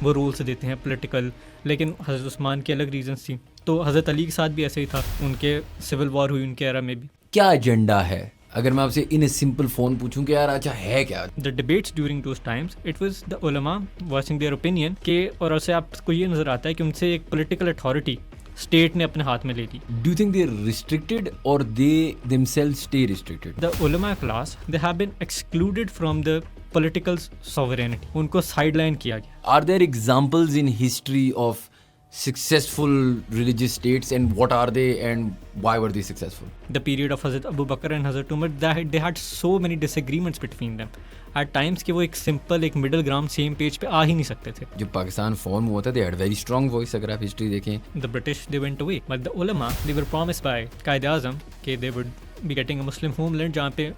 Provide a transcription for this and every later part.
वो रूल्स देते हैं पॉलिटिकल, लेकिन हज़रत उस्मान की अलग रीजंस थी। तो हज़रत अली के साथ भी ऐसे ही था, उनके सिविल वॉर हुई उनके एरा में भी। क्या एजेंडा है, अगर मैं आपसे इन ए सिंपल फोन पूछूं कि यार अच्छा है क्या? The debates during those times, it was the ulama voicing their opinion के, और उससे आपको ये नज़र आता है कि उनसे एक पॉलिटिकल अथॉरिटी स्टेट ने अपने हाथ में ले ली। Do you think they're restricted or they themselves stay restricted? The ulama class, they have been excluded from the political sovereignty, उनको sideline किया गया। Are there examples in history of successful religious states, and what are they and why were they successful? The period of Hazrat Abu Bakr and Hazrat Umar, they had so many disagreements between them at times कि वो एक simple एक middle ground same page पे आ ही नहीं सकते थे। जब Pakistan form हुआ था, they had very strong voice, अगर आप हिस्ट्री देखें। The British, they went away, but the ulama, they were promised by Qaid-e-Azam कि they would be getting a Muslim homeland जहाँ पे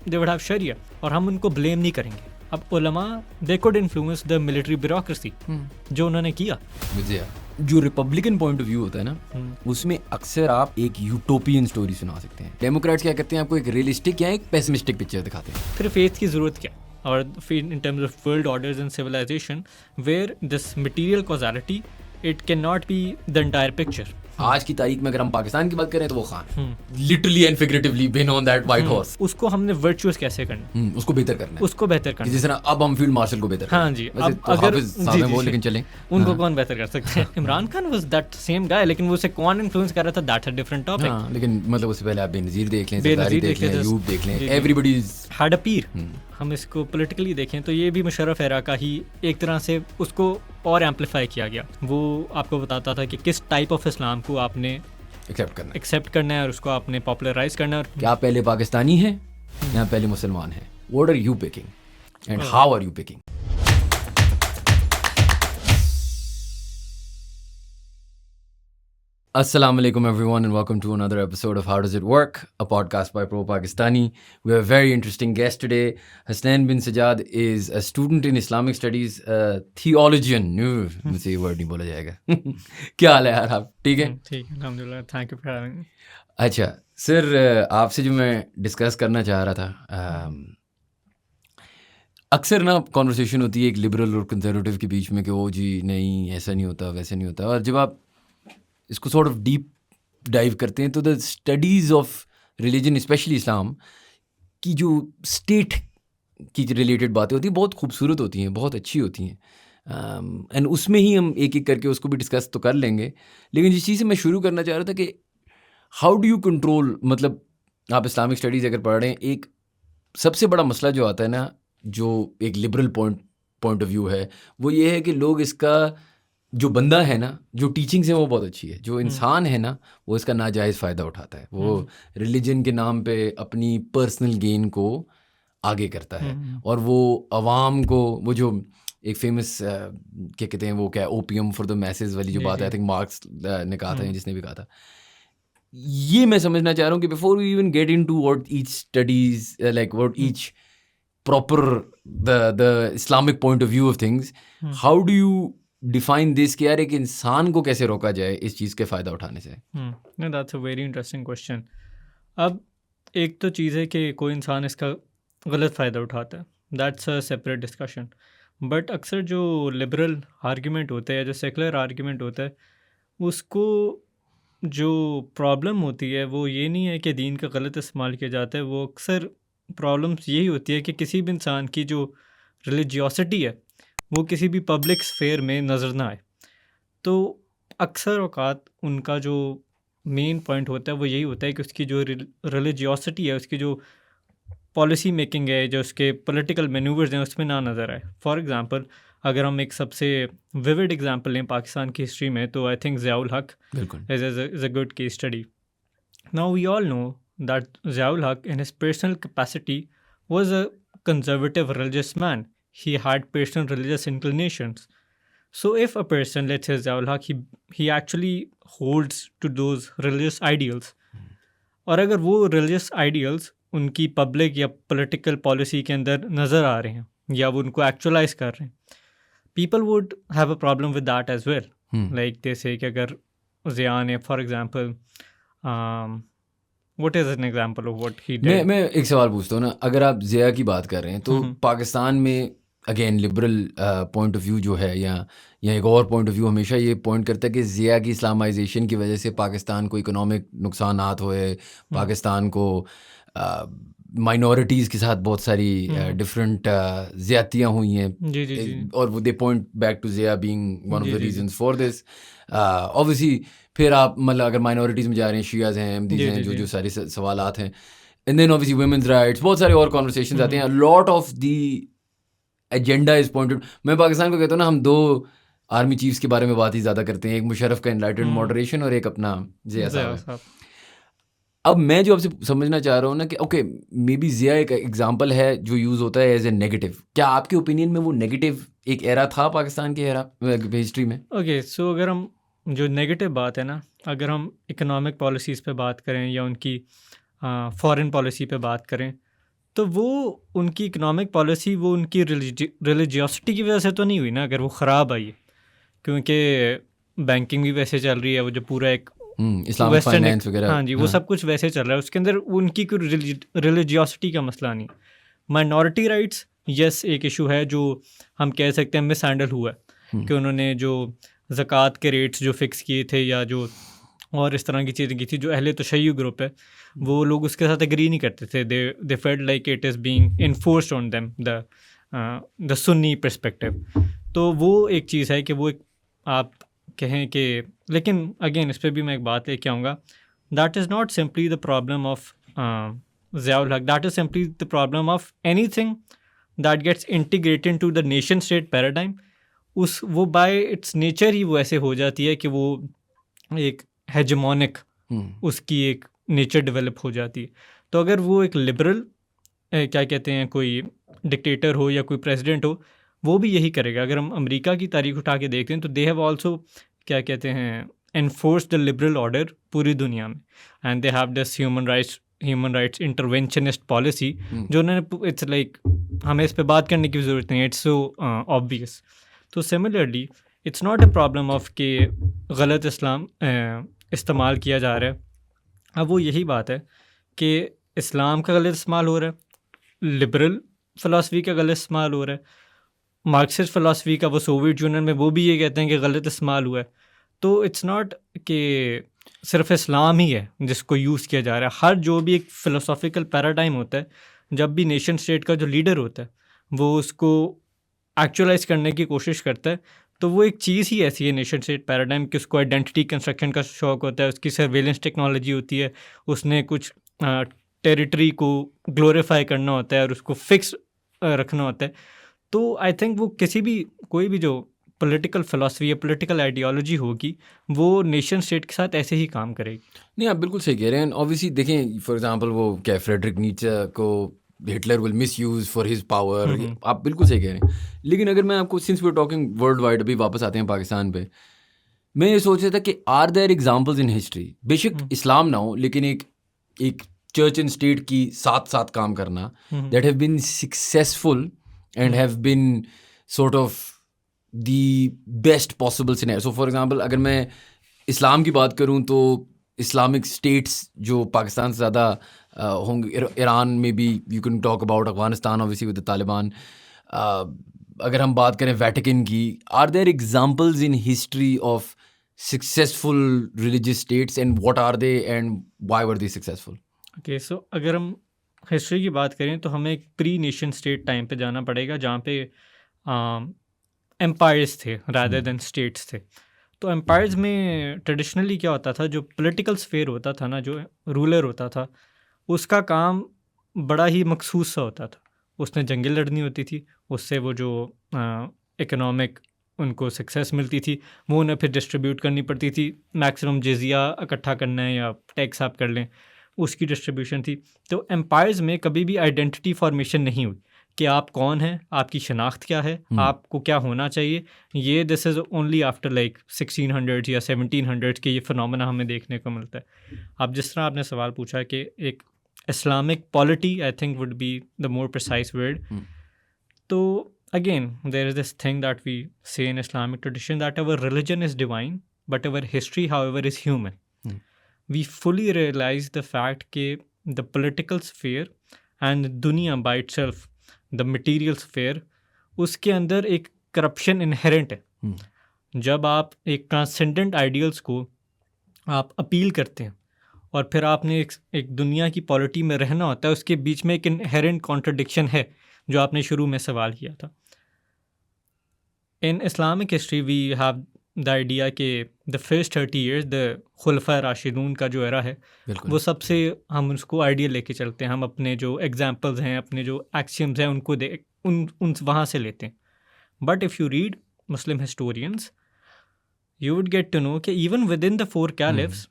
they would have Sharia, और हम उनको blame नहीं करेंगे। अब उलमा, they could influence the military bureaucracy, जो उन्होंने किया। मुझे जो रिपब्लिकन पॉइंट ऑफ व्यू होता है ना, उसमें अक्सर आप एक यूटोपियन स्टोरी सुना सकते हैं। डेमोक्रेट्स क्या करते हैं, आपको एक रियलिस्टिक या एक पेसिमिस्टिक पिक्चर दिखाते हैं। फिर फेथ की ज़रूरत क्या, और फिर in terms of world orders and civilisation where this material causality it can not be the entire picture. आज की तारीख में अगर हम पाकिस्तान की बात करें तो वो Khan literally and figuratively been on that white horse. उसको हमने वर्चुअस कैसे करना, उसको बेहतर करना है, उसको बेहतर करना, जिस तरह अब हम फील्ड मार्शल को बेहतर। हाँ जी, अब तो अगर जी, वो लेकिन चलें, उनको कौन बेहतर कर सकते हैं? Imran Khan was that same guy, लेकिन वो उसे कौन इन्फ्लुएंस कर रहा था, दैट्स अ डिफरेंट टॉपिक। लेकिन मतलब उससे पहले आप बेनज़ीर देख लें, ज़रदारी देख लें, अयूब देख लें, एवरीबॉडी हैड अ पीर। हम इसको पॉलिटिकली देखें तो ये भी मुशर्रफ एरा का ही एक तरह से उसको और एम्पलीफाई किया गया। वो आपको बताता था कि किस टाइप ऑफ इस्लाम को आपने एक्सेप्ट करना है और उसको आपने पॉपुलराइज करना है। क्या पहले पाकिस्तानी है या पहले मुसलमान है? What are you picking and how are you picking? Assalamu alaikum everyone and welcome to another episode of How Does It Work, a podcast by Pro Pakistani. We have a very interesting guest today. Hasnain bin Sajjad is a student in Islamic Studies, a theologian. मुझसे ये word नहीं बोला जाएगा। क्या हाल है यार आप? ठीक है? ठीक है, अल्हम्दुलिल्लाह, thank you for having me. अच्छा सर, आपसे जो मैं डिस्कस करना चाह रहा था, अक्सर ना कॉन्वर्सेशन होती है एक लिबरल और कंजर्वेटिव के बीच में कि वो जी नहीं ऐसा नहीं होता वैसा नहीं होता, और जब आप इसको सॉर्ट ऑफ डीप डाइव करते हैं तो the studies of religion specially Islam की जो स्टेट की रिलेटेड बातें होती हैं बहुत खूबसूरत होती हैं, बहुत अच्छी होती हैं, एंड उसमें ही हम एक एक करके उसको भी डिस्कस तो कर लेंगे। लेकिन जिस चीज़ से मैं शुरू करना चाह रहा था कि हाउ डू यू कंट्रोल, मतलब आप इस्लामिक स्टडीज़ अगर पढ़ रहे हैं, एक सबसे बड़ा मसला जो आता है ना, जो एक लिबरल पॉइंट ऑफ व्यू है, वो ये है कि लोग इसका जो बंदा है ना, जो टीचिंग्स है वो बहुत अच्छी है, जो इंसान है ना वो इसका नाजायज़ फ़ायदा उठाता है, वो रिलीजन के नाम पे अपनी पर्सनल गेन को आगे करता है, और वो अवाम को, वो जो एक फेमस क्या कहते हैं वो क्या ओपियम फॉर द मैसेज वाली जो बात है, आई थिंक मार्क्स ने कहा था, जिसने भी कहा था, ये मैं समझना चाह रहा हूँ कि before we even get into what each studies like what each proper the Islamic point of view of things, how do you define this कि यार एक इंसान को कैसे रोका जाए इस चीज़ के फ़ायदा उठाने से? That's a very interesting question. अब एक तो चीज़ है कि कोई इंसान इसका गलत फ़ायदा उठाता है, that's a separate discussion, but अक्सर जो लिबरल आर्ग्यूमेंट होता है या जो सेकुलर आर्ग्यूमेंट होता है, उसको जो प्रॉब्लम होती है वो ये नहीं है कि दीन का गलत इस्तेमाल किया जाता है, वो अक्सर प्रॉब्लम्स यही होती है कि किसी भी इंसान की जो रिलीजियोसिटी है वो किसी भी पब्लिक स्फेयर में नज़र ना आए। तो अक्सर औकात उनका जो मेन पॉइंट होता है वो यही होता है कि उसकी जो रिलीजियोसिटी है, उसकी जो पॉलिसी मेकिंग है, जो उसके पॉलिटिकल मैन्यूवर्स हैं, उसमें ना नज़र आए। फॉर एग्ज़ाम्पल अगर हम एक सबसे विविड एग्जांपल लें पाकिस्तान की हिस्ट्री में, तो आई think Ziaul Haq is a good case study. Now we all know that Ziaul Haq in his personal capacity was a conservative religious man. He had personal religious inclinations. So if a person, let's say Ziaul Haq, he actually holds to those religious ideals, और अगर वो religious ideals उनकी public या political policy के अंदर नज़र आ रहे हैं या वो उनको actualize कर रहे हैं, people would have a problem with that as well. Like they say कि अगर ज़िया ने for example what is an example of what he did? मैं एक सवाल पूछता हूँ ना, अगर आप ज़िया की बात कर रहे हैं तो पाकिस्तान में again liberal point of view जो है या एक और पॉइंट ऑफ व्यू हमेशा ये पॉइंट करता है कि ज़िया की इस्लामाइजेशन की वजह से पाकिस्तान को इकोनॉमिक नुकसानात हुए, पाकिस्तान को माइनॉरिटीज़ के साथ बहुत सारी डिफरेंट ज़्यादतियाँ हुई हैं, जी जी जी और वो they point back to Zia being one of जी द जी जी रीजंस फॉर दिस। ऑब्वियसली फिर आप मतलब अगर माइनॉरिटीज़ में जा रहे हैं, शियाज़ हैं, अहमदीज़ जी हैं, जी जी जो सारे सवालात हैं, and then obviously women's rights, बहुत सारे और कॉन्वर्सेशन आते हैं। Lot of the agenda is pointed. मैं पाकिस्तान को कहता हूँ ना, हम दो आर्मी चीफ्स के बारे में बात ही ज़्यादा करते हैं, एक मुशर्रफ का एनलाइटेंड मॉडरेशन और एक अपना ज़िया साहब ज़िया है। साहब अब मैं जो आपसे समझना चाह रहा हूँ ना कि ओके मे बी ज़िया एक एग्जांपल है जो यूज़ होता है एज ए नेगेटिव। क्या आपके ओपिनियन में वो नेगेटिव एक एरा था पाकिस्तान के एरा हिस्ट्री में? ओके सो अगर हम जो नेगेटिव बात है ना, अगर हम इकोनॉमिक पॉलिसीज़ पे बात करें या उनकी फॉरेन पॉलिसी पे बात करें, तो वो उनकी इकोनॉमिक पॉलिसी वो उनकी रिलीजियोसिटी की वजह से तो नहीं हुई ना, अगर वो ख़राब आई है, क्योंकि बैंकिंग भी वैसे चल रही है, वो जो पूरा एक इस्लामिक वेस्टर्न एक, फाइनेंस वगैरह। हाँ जी, वो सब कुछ वैसे चल रहा है, उसके अंदर उनकी कोई रिलीजियोसिटी का मसला नहीं। माइनॉरिटी राइट्स यस एक इशू है जो हम कह सकते हैं मिस हैंडल हुआ है, कि उन्होंने जो ज़कात के रेट्स जो फिक्स किए थे या जो और इस तरह की चीज़ें की थी, जो अहले तशय्युअ ग्रुप है वो लोग उसके साथ एग्री नहीं करते थे। They felt like it is being enforced on them the Sunni perspective. तो वो एक चीज़ है कि वो एक आप कहें कि, लेकिन अगेन इस पर भी मैं एक बात लेके आऊँगा, that is not simply the problem of Ziaul Haq, that is simply the problem of anything that gets integrated to the nation state paradigm. उस वो बाय इट्स नेचर ही वो ऐसे हो जाती है कि वो एक हेजमोनिक उसकी एक नेचर डेवलप हो जाती है। तो अगर वो एक लिबरल क्या कहते हैं कोई डिक्टेटर हो या कोई प्रेसिडेंट हो, वो भी यही करेगा। अगर हम अमेरिका की तारीख उठा के देखते हैं तो दे हैव आल्सो क्या कहते हैं एनफोर्स द लिबरल ऑर्डर पूरी दुनिया में, and they have this human rights interventionist policy, जो उन्होंने इट्स लाइक हमें इस पे बात करने की ज़रूरत नहीं है, इट्स सो ऑब्वियस। तो similarly it's not a problem of के गलत इस्लाम इस्तेमाल किया जा रहा है। अब वो यही बात है कि इस्लाम का गलत इस्तेमाल हो रहा है, लिबरल फ़िलासफ़ी का गलत इस्तेमाल हो रहा है, मार्क्सिस्ट फ़िलासफ़ी का वो सोवियत यूनियन में वो भी ये कहते हैं कि गलत इस्तेमाल हुआ है। तो इट्स नॉट कि सिर्फ इस्लाम ही है जिसको यूज़ किया जा रहा है। हर जो भी एक फ़िलोसॉफ़िकल पैराडाइम होता है, जब भी नेशन स्टेट का जो लीडर होता है वो उसको एक्चुअलाइज करने की कोशिश करता है, तो वो एक चीज़ ही ऐसी है नेशन स्टेट पैराडाइम कि उसको आइडेंटिटी कंस्ट्रक्शन का शौक होता है, उसकी सर्वेलेंस टेक्नोलॉजी होती है, उसने कुछ टेरिटरी को ग्लोरीफाई करना होता है और उसको फिक्स रखना होता है। तो आई थिंक वो किसी भी कोई भी जो पॉलिटिकल फ़िलासफ़ी या पॉलिटिकल आइडियोलॉजी होगी वो नेशन स्टेट के साथ ऐसे ही काम करेगी। नहीं, आप बिल्कुल सही कह रहे हैं। ऑब्वियसली देखें, फॉर एग्जांपल वो क्या फ्रेडरिक नीचे को Hitler will miss use for his power, आप बिल्कुल सही कह रहे हैं। लेकिन अगर मैं आपको, since we are talking worldwide, अभी वापस आते हैं पाकिस्तान पे, मैं ये सोच रहा था कि are there examples in history, बेशक इस्लाम ना हो लेकिन एक चर्च एंड स्टेट की साथ साथ काम करना, that have been successful and have been sort of the best possible scenario. So for example अगर मैं इस्लाम की बात करूं तो इस्लामिक स्टेट्स जो पाकिस्तान से ज़्यादा होंगे, ईरान में भी you can talk about, Afghanistan obviously with the Taliban. अगर हम बात करें वेटिकन की, are there examples in history of successful religious states and what are they and why were they successful? Okay so अगर हम हिस्ट्री की बात करें तो हमें एक प्री नेशन स्टेट टाइम पे जाना पड़ेगा, जहाँ पे एम्पायर्स थे रादर देन स्टेट्स थे। तो एम्पायर्स में ट्रेडिशनली क्या होता था, जो पॉलिटिकल स्फेयर होता था ना, जो रूलर होता था, उसका काम बड़ा ही मखसूस सा होता था। उसने जंगें लड़नी होती थी, उससे वो जो इकोनॉमिक उनको सक्सेस मिलती थी वो उन्हें फिर डिस्ट्रीब्यूट करनी पड़ती थी। मैक्सिमम जजिया इकट्ठा करना है या टैक्स आप कर लें, उसकी डिस्ट्रीब्यूशन थी। तो एम्पायर्स में कभी भी आइडेंटिटी फॉर्मेशन नहीं हुई कि आप कौन हैं, आपकी शनाख्त क्या है, आपको क्या होना चाहिए। ये this is only after like 1600 या 1700 के ये फिनोमेना हमें देखने को मिलता है। अब जिस तरह आपने सवाल पूछा कि एक Islamic polity, I think would be the more precise word. तो again there is this thing that we say in Islamic tradition that our religion is divine but our history however is human. We fully realize the fact that the political sphere and dunya by itself, the material sphere, उसके अंदर एक corruption inherent है। जब आप एक transcendent ideals को आप appeal करते हैं और फिर आपने एक दुनिया की पॉलिटी में रहना होता है, उसके बीच में एक इनहेरेंट कॉन्ट्रडिक्शन है जो आपने शुरू में सवाल किया था। In Islamic history we have the idea कि द फर्स्ट 30 years द खुलफा राशिदून का जो एरा है वो सबसे हम उसको आइडिया लेके चलते हैं। हम अपने जो एग्जाम्पल्स हैं, अपने जो एक्सियम्स हैं उनको उन वहाँ से लेते हैं। But if you read Muslim historians you would get to know कि even within the 4 caliphs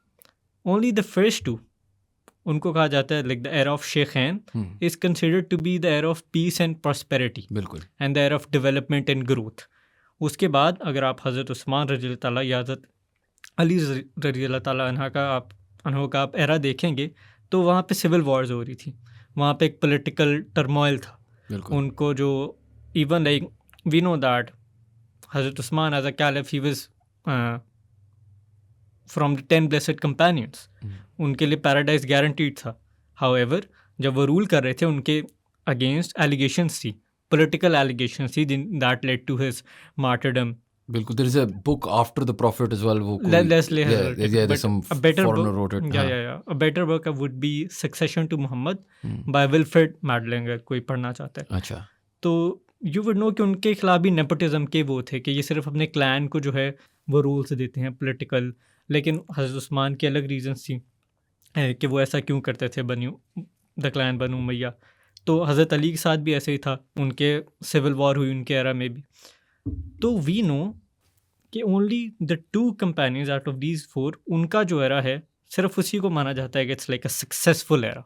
only the first 2, उनको कहा जाता है like the era of Sheikhain is considered to be the era of peace and prosperity and the era of development and growth। उसके बाद अगर आप हज़रत उस्मान रज़ी अल्लाह ताला या हज़रत अली रज़ी अल्लाह ताला अन्हो का आप एरा देखेंगे तो वहाँ पे सिविल वॉर्स हो रही थी, वहाँ पे एक पॉलिटिकल टर्मोइल था। उनको जो even like we know that Hazrat Usman as a caliph he was from the 10 blessed companions, उनके लिए पैराडाइज गारंटीड था। हाउएवर जब वो रूल कर रहे थे उनके अगेंस्ट एलिगेशंस थी, पॉलिटिकल एलिगेशंस थी that led to his martyrdom. बिल्कुल, there is a book after the prophet as well, वो Leslie Hazard, there's some a better foreigner book, wrote it. a better book would be Succession to Muhammad by Wilfred Madelung, अगर कोई पढ़ना चाहता है। अच्छा, तो you would know कि उनके खिलाफ भी नेपोटिज्म के वो थे कि ये सिर्फ अपने क्लैन को जो है वो रूल्स देते हैं पॉलिटिकल, लेकिन हज़रत उस्मान की अलग रीजंस थी कि वो ऐसा क्यों करते थे द क्लैन बनु उमैया। तो हज़रत अली के साथ भी ऐसे ही था, उनके सिविल वॉर हुई उनके एरा में भी। तो वी नो कि only the 2 companions out of these 4, उनका जो एरा है सिर्फ उसी को माना जाता है कि it's like a successful era,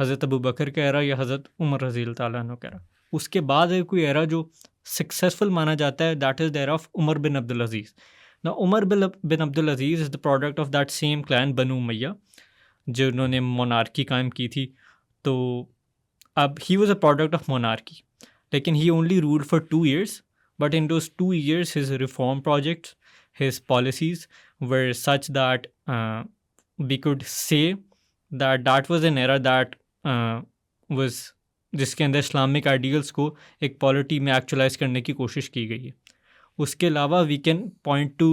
हज़रत अबू बकर का एरा या हज़रत उमर रज़ी अल्लाह ताला अन्हु का एरा। उसके बाद है कोई एरा जो सक्सेसफुल माना जाता है, that is the era of Umar bin Abdul Aziz. ना Umar bin Abdul Aziz is the product of that same clan Banu Umayya जिन्होंने मोनार्की कायम की थी। तो अब he was a product of monarchy, लेकिन he only ruled for 2 years, but in those 2 years his reform projects, his policies were such that we could say that that was an era that was जिसके अंदर Islamic ideals को एक polity में actualise करने की कोशिश की गई है। उसके अलावा we can point to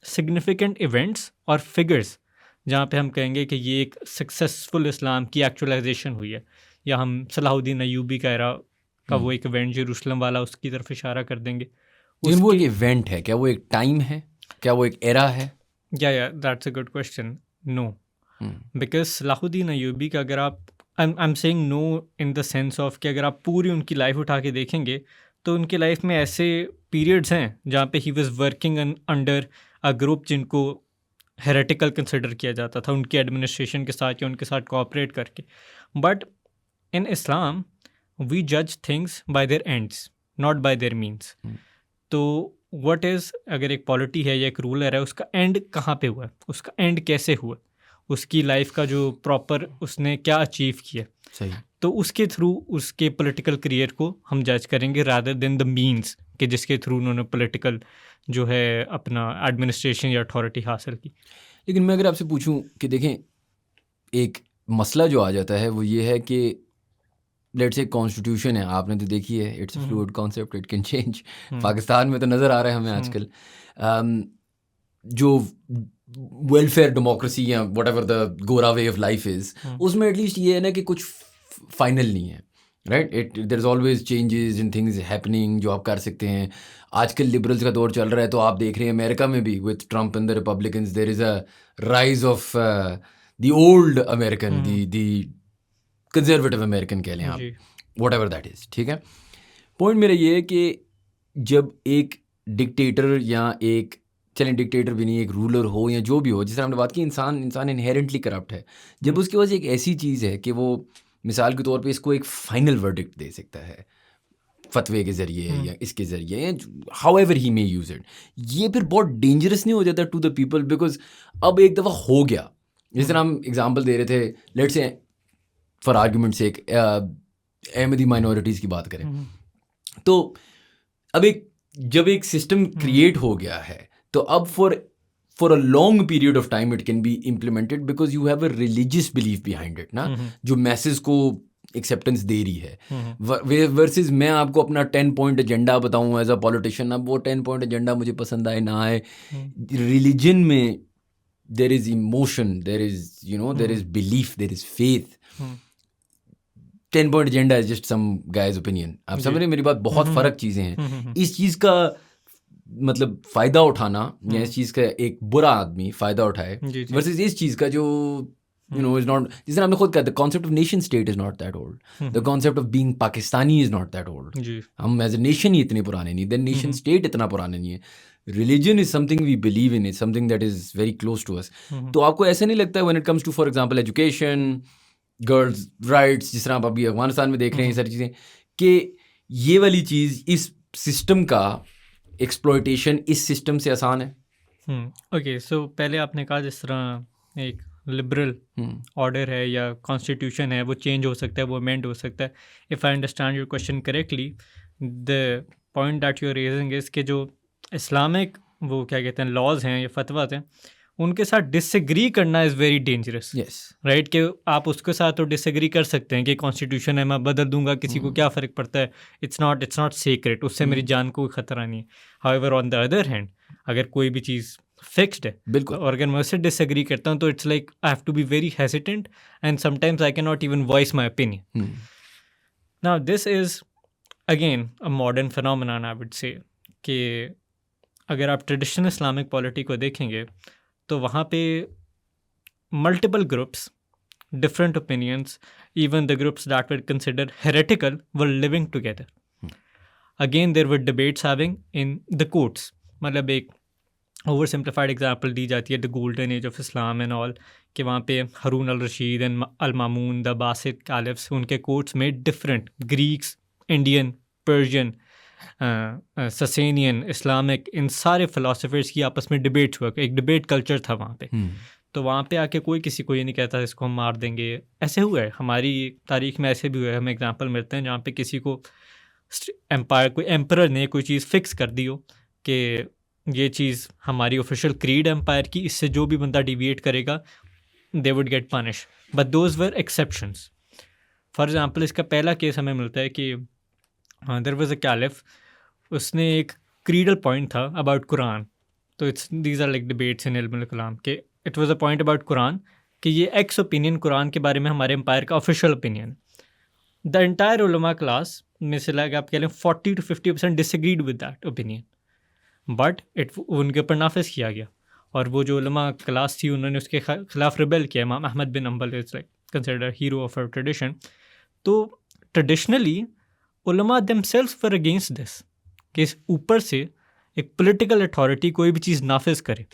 significant events और फिगर्स जहाँ पे हम कहेंगे कि ये एक सक्सेसफुल इस्लाम की एक्चुअलाइजेशन हुई है, या हम सलाहुद्दीन अय्यूबी का एरा का वो एक इवेंट जेरूसलम वाला उसकी तरफ इशारा कर देंगे। लेकिन वो एक इवेंट है क्या, वो एक टाइम है क्या, वो एक एरा है? या that's a good question. No, because Salahuddin Ayyubi का अगर आप I am saying no in the sense of कि अगर आप पूरी उनकी लाइफ उठा के देखेंगे तो उनकी लाइफ में ऐसे पीरियड्स हैं जहाँ पे he was working under a group जिनको हेरेटिकल कंसिडर किया जाता था उनकी एडमिनिस्ट्रेशन के साथ या उनके साथ कोऑपरेट करके। बट इन इस्लाम वी जज things by there ends, not bye there means. तो व्हाट इज़, अगर एक पॉलिटी है या एक रूलर है, उसका एंड कहाँ पे हुआ है, उसका एंड कैसे हुआ, उसकी लाइफ का जो प्रॉपर उसने क्या अचीव किया, सही, तो उसके थ्रू उसके पॉलिटिकल करियर को हम जज करेंगे रादर देन द मीन्स कि जिसके थ्रू उन्होंने पॉलिटिकल जो है अपना एडमिनिस्ट्रेशन या अथॉरिटी हासिल की। लेकिन मैं अगर आपसे पूछूं कि देखें, एक मसला जो आ जाता है वो ये है कि लेट्स से कॉन्स्टिट्यूशन है, आपने तो देखी है, it's a fluid concept, it can change. Pakistan में तो नज़र आ रहा है हमें आजकल जो वेलफेयर डेमोक्रेसी या वट एवर द गोरा वे ऑफ लाइफ इज़, उसमें एटलीस्ट ये है ना कि कुछ फाइनल नहीं है, right? There is always changes in things happening जो आप कर सकते हैं। आजकल लिबरल्स का दौर चल रहा है, तो आप देख रहे हैं अमेरिका में भी with Trump and the Republicans there is a rise of the old American, the conservative American कह लें आप, वट एवर दैट इज़, ठीक है। पॉइंट मेरा ये है कि जब एक डिक्टेटर या एक, चलें डिक्टेटर भी नहीं, एक रूलर हो या जो भी हो, जिस तरह हमने बात की, इंसान इनहेरेंटली करप्ट है। जब उसके पास एक ऐसी चीज़ है कि वो मिसाल के तौर पे इसको एक फाइनल वर्डिक्ट दे सकता है फतवे के ज़रिए या इसके ज़रिए, how ever he may use it, ये फिर बहुत डेंजरस नहीं हो जाता टू द पीपल? बिकॉज अब एक दफ़ा हो गया, जिस तरह हम एग्जाम्पल दे रहे थे, लेट्स से फॉर आर्ग्यूमेंट से एक अहमदी माइनॉरिटीज़ की बात करें, तो अब जब एक सिस्टम क्रिएट हो गया है, तो अब for a long period of time it can be implemented because you have a religious belief behind it ना, जो मैसेज को एक्सेप्टेंस दे रही है वर्सेस मैं आपको अपना 10 पॉइंट एजेंडा बताऊं एज अ पॉलिटिशियन. अब वो 10 पॉइंट एजेंडा मुझे पसंद आए ना आए, रिलीजन में there is emotion, there is there is belief, there is faith. 10 point agenda is just some guy's opinion. आप समझ रहे हैं मेरी बात? बहुत फर्क चीज़ें हैं. इस चीज़ का मतलब फ़ायदा उठाना या इस चीज़ का एक बुरा आदमी फ़ायदा उठाए वर्सेस इस चीज़ का जो इज नॉट, जिस आपने खुद कहा, the concept of nation state is not that old, the concept of being Pakistani is not that old. हम एज ए नेशन ही इतने पुराने नहीं, देन नेशन स्टेट इतना पुराना नहीं है. Religion is something we believe in, is something that is very close to us. तो आपको ऐसा नहीं लगता when it comes to for example education, girls rights, जिस तरह आप अभी अफगानिस्तान में देख रहे हैं ये सारी चीज़ें, कि ये वाली चीज़ इस सिस्टम का एक्सप्लॉयटेशन इस सिस्टम से आसान है? ओके, सो पहले आपने कहा जिस तरह एक लिबरल ऑर्डर है या कॉन्स्टिट्यूशन है वो चेंज हो सकता है, वो अमेंड हो सकता है. If I understand your question correctly, the point that you are raising is कि जो इस्लामिक वो क्या कहते हैं लॉज हैं या फतवाज हैं, उनके साथ डिसएग्री करना is very dangerous. Yes, right, कि आप उसके साथ तो डिसएग्री कर सकते हैं कि कॉन्स्टिट्यूशन है मैं बदल दूंगा, किसी को क्या फ़र्क पड़ता है, इट्स नॉट सीक्रेट, उससे मेरी जान को कोई ख़तरा नहीं है. However on the other hand, अगर कोई भी चीज़ फिक्स्ड है बिल्कुल, और अगर मैं उससे डिसएग्री करता हूँ तो it's like I have to be very hesitant and sometimes I can not even voice my opinion. Now this is again a modern phenomenon I would say, कि अगर आप ट्रेडिशनल इस्लामिक पॉलिटी को देखेंगे तो वहाँ पे multiple groups, different opinions, even the groups that were considered heretical were living together. Again, there were debates having in the courts. मतलब एक oversimplified example दी जाती है the golden age of Islam and all, कि वहाँ पे Harun al Rashid and al Mamun the Abbasid caliphs, उनके courts में different Greeks, Indian, Persian, Sasanian, Islamic, इन सारे फ़िलासफ़र्स की आपस में डिबेट्स हुआ. एक डिबेट कल्चर था वहाँ पे. तो वहाँ पे आके कोई किसी को ये नहीं कहता इसको हम मार देंगे. ऐसे हुआ है हमारी तारीख में, ऐसे भी हुआ है. हमें एग्जांपल मिलते हैं जहाँ पे किसी को एम्पायर, कोई एम्परर ने कोई चीज़ फिक्स कर दी हो कि ये चीज़ हमारी ऑफिशियल क्रीड एम्पायर की, इससे जो भी बंदा डिविएट करेगा they would get punish. But those were exceptions. For example इसका पहला केस हमें मिलता है कि देयर वाज अ कैलिफ, उसने एक क्रीडल पॉइंट था अबाउट कुरान. तो it's these are like debates in इल्मुल कलाम के it was a point about Quran कि ये एक्स ओपिनियन कुरान के बारे में हमारे एम्पायर का ऑफिशियल ओपिनियन. द एंटायर उलमा क्लास में से लाइक आप कह लें 40 to 50% disagreed with that opinion, but उनके ऊपर नाफिज किया गया. और वो जो उलमा क्लास थी उन्होंने उसके खिलाफ रिबेल किया. Imam Ahmad bin Hanbal is like considered hero of our tradition. तो ट्रेडिशनली उलमा देमसेल्व्स वर अगेंस्ट दिस, कि इस ऊपर से एक पॉलिटिकल अथॉरिटी कोई भी चीज़ नाफिज करे.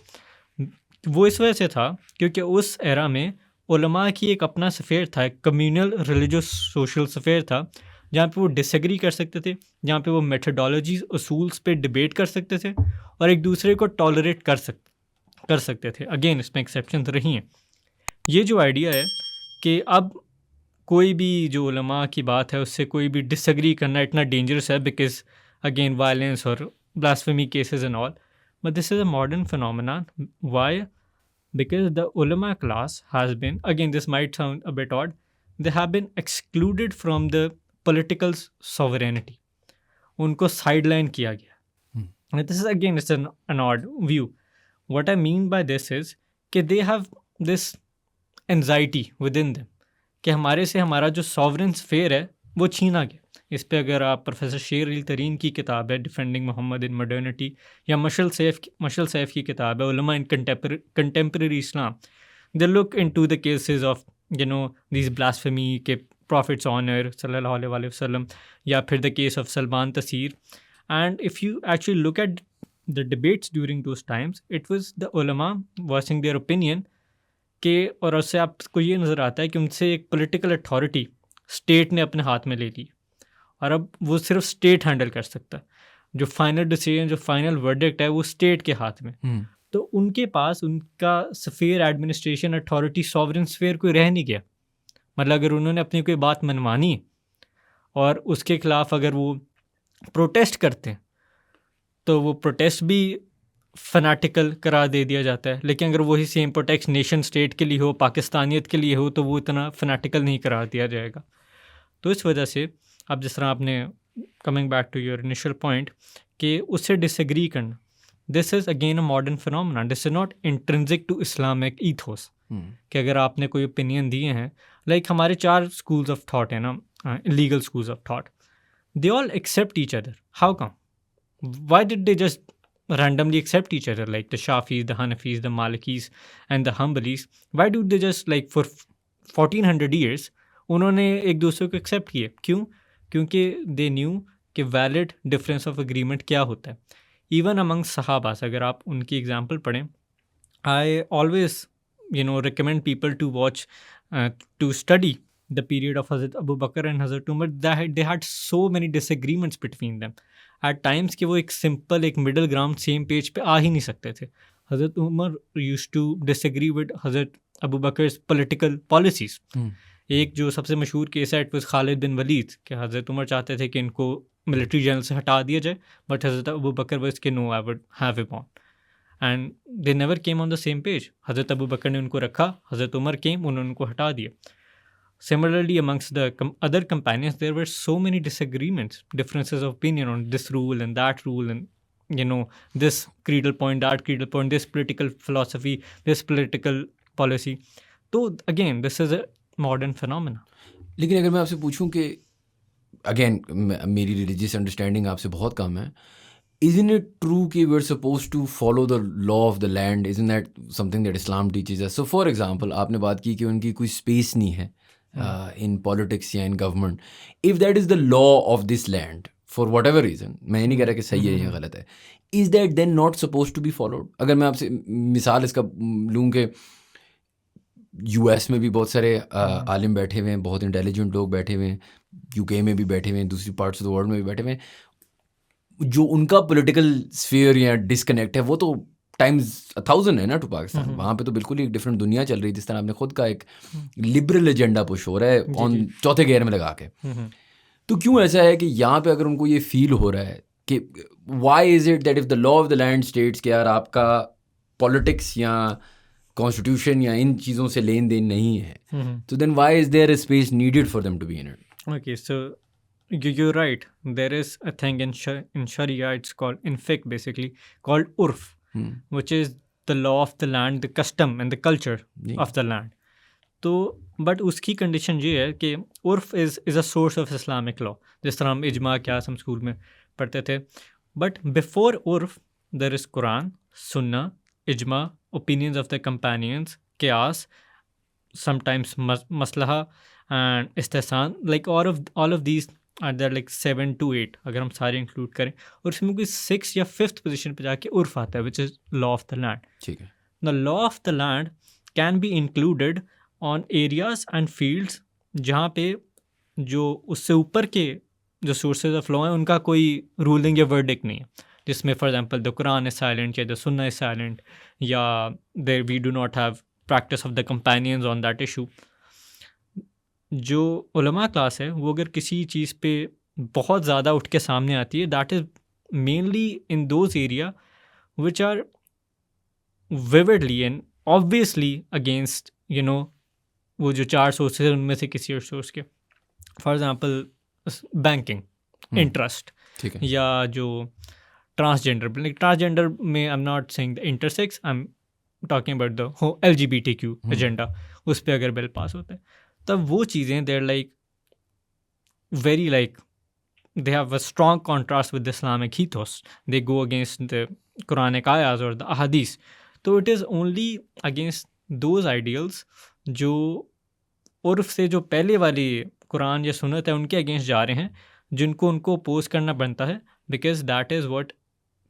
वो इस वजह से था क्योंकि उस एरा में उलमा की एक अपना सफ़ेयर था, एक कम्युनल रिलीजियस सोशल सफ़ेयर था, जहाँ पे वो डिसएग्री कर सकते थे, जहाँ पे वो मेथडोलॉजीज असूल्स पे डिबेट कर सकते थे और एक दूसरे को टॉलरेट कर सकते थे. अगेन इसमें एक्सेप्शंस रही हैं. ये जो आइडिया है कि अब कोई भी जो उलमा की बात है उससे कोई भी डिसएग्री करना इतना डेंजरस है, बिकॉज अगेन वायलेंस और blasphemy cases and all. But this is a modern phenomenon. Why? Because the ulama class has been, again this might sound a bit odd, they have been excluded from the political sovereignty. उनको sideline किया गया. And this is again it's an odd view. What I mean by this is कि they have this anxiety within them कि हमारे से हमारा जो sovereign sphere है वो छीना गया. इस पे अगर आप प्रोफेसर शेर अल तरीन की किताब है डिफेंडिंग मोहम्मद इन मॉडर्निटी, या मशल सैफ की किताब है उलमा in contemporary Islam, they look into the cases of this blasphemy के प्रॉफिट्स ऑनर सल्लल्लाहु अलैहि वसल्लम, या फिर the case of Salman Taseer. And if you actually look at the debates during those times, it was the उलमा वॉइसिंग देयर ओपिनियन के, और उससे आपको ये नज़र आता है कि उनसे एक पॉलिटिकल अथॉरिटी स्टेट ने अपने हाथ में ले ली और अब वो सिर्फ स्टेट हैंडल कर सकता है. जो फाइनल डिसीजन, जो फाइनल वर्डिक्ट है वो स्टेट के हाथ में. तो उनके पास उनका sphere administration authority sovereign sphere कोई रह नहीं गया. मतलब अगर उन्होंने अपनी कोई बात मनवानी और उसके ख़िलाफ़ अगर वो प्रोटेस्ट करते हैं तो वो प्रोटेस्ट भी फनाटिकल करार दे दिया जाता है. लेकिन अगर वही सेम प्रोटेस्ट नेशन स्टेट के लिए हो, पाकिस्तानियत के लिए हो, तो वो इतना फनाटिकल नहीं करार दिया जाएगा. तो इस वजह से अब जिस तरह आपने coming back to your initial point कि उससे डिसएग्री करना, this is again a modern phenomena, this is not intrinsic to Islamic ethos कि अगर आपने कोई ओपिनियन दिए हैं, लाइक हमारे 4 स्कूल्स ऑफ थॉट है ना, legal schools of thought, they all accept each other. How come? Why did they just randomly accept each other, like the Shafis, the Hanafis, the Malikis, and the Hanbalis? Why do they just like for 1400 years उन्होंने एक दूसरे को accept किए? क्यों? क्योंकि they knew कि valid difference of agreement क्या होता है. Even among Sahabas, अगर आप उनकी एग्जाम्पल पढ़ें, I always recommend people to watch to study the period of Hazrat Abu Bakr and Hazrat Umar. They had so many disagreements between them at times कि वो एक सिंपल एक middle ground same page पे आ ही नहीं सकते थे. हज़रत Umar used to disagree with हज़रत अबू बकर's पॉलिटिकल पॉलिसीज़. एक जो सबसे मशहूर केस है इट वाज खालिद बिन वलीद कि हज़रत उमर चाहते थे कि इनको मिलिट्री जनरल से हटा दिया जाए, but Hazrat Abu Bakr was कि no, I would have him on, and they never came on the same page. Hazrat Abu बकर ने उनको रखा, हज़रत उमर केम, उन्होंने उनको हटा दिया. Similarly, amongst the other companions, there were so many disagreements, differences of opinion on this rule and that rule, and this creedal point, that creedal point, this political philosophy, this political policy. So again, this is a modern phenomenon. लेकिन अगर मैं आपसे पूछूं कि again मेरी religious understanding आपसे बहुत कम है, isn't it true कि we're supposed to follow the law of the land? Isn't that something that Islam teaches us? So for example, आपने बात की कि उनकी कोई स्पेस नहीं है in politics या in government. If that is the law of this land, for whatever reason, मैं ये नहीं कह रहा कि सही है या गलत है, is that then not supposed to be followed? अगर मैं आपसे मिसाल इसका लूँ कि US में भी बहुत सारे आलिम बैठे हुए हैं, बहुत इंटेलिजेंट लोग बैठे हुए हैं, UK में भी बैठे हुए हैं, दूसरी पार्ट्स ऑफ द वर्ल्ड में भी बैठे हुए हैं, जो उनका पॉलिटिकल स्फीयर या डिस्कनेक्ट है वो तो टाइम्स 1000 है ना टू पाकिस्तान. वहाँ पे तो बिल्कुल ही एक डिफरेंट दुनिया चल रही है. जिस तरह आपने खुद का एक लिबरल एजेंडा पुश हो रहा है ऑन चौथे गियर में लगा के, तो क्यों ऐसा है कि यहाँ पे अगर उनको ये फील हो रहा है कि why is it that if the law of the land states कि यार आपका पॉलिटिक्स या कॉन्स्टिट्यूशन या इन चीज़ों से लेन देन नहीं है, तो then why is there a space needed for them to be in it? Okay, so you're right. There is a thing in Sharia, it's called, in fiqh basically, called urf, which is the law of the land, the custom and the culture of the land. तो but उसकी condition ये है कि उर्फ is a source of Islamic law. जिस तरह हम इजमा क्या हम स्कूल में पढ़ते थे, बट बिफोर उर्फ देयर इज़ कुरान, सुन्ना, इजमा, ओपिनियंस ऑफ द कंपेनियंस, क़ियास, समटाइम्स मसलहा एंड इस्तिहसान. Like all of these are there like 7 to 8 अगर हम सारे इंक्लूड करें, और इसमें कोई 6th या 5th पोजीशन पे जाके उर्फ आता है, which is law of the land. ठीक है. The law of the land can be included on areas and fields जहाँ पे जो उससे ऊपर के जो सोर्सेज ऑफ लॉ हैं उनका कोई रूलिंग या वर्डिक्ट नहीं है, जिसमें for example the Quran is silent या द सुन्ना इज साइलेंट या there we do not have practice of the companions on that issue. जो उलमा क्लास है वो अगर किसी चीज़ पे बहुत ज़्यादा उठ के सामने आती है, that is mainly in those area which are vividly and obviously against वो जो 4 सोर्सेज हैं उनमें से किसी और सोर्स के. फॉर एग्जांपल बैंकिंग इंटरेस्ट, ठीक है. या जो ट्रांसजेंडर में I am not saying the intersex, I am talking about the LGBTQ agenda, उस पर अगर बिल पास होता है तब वो चीज़ें देर like very like they have a strong contrast with the Islamic ethos. They go against the Quranic आयात और द अहादीस. तो it is only against those ideals जो उर्फ से जो पहले वाली कुरान या सुन्नत है उनके अगेंस्ट जा रहे हैं, जिनको उनको अपोज करना बनता है, because that is what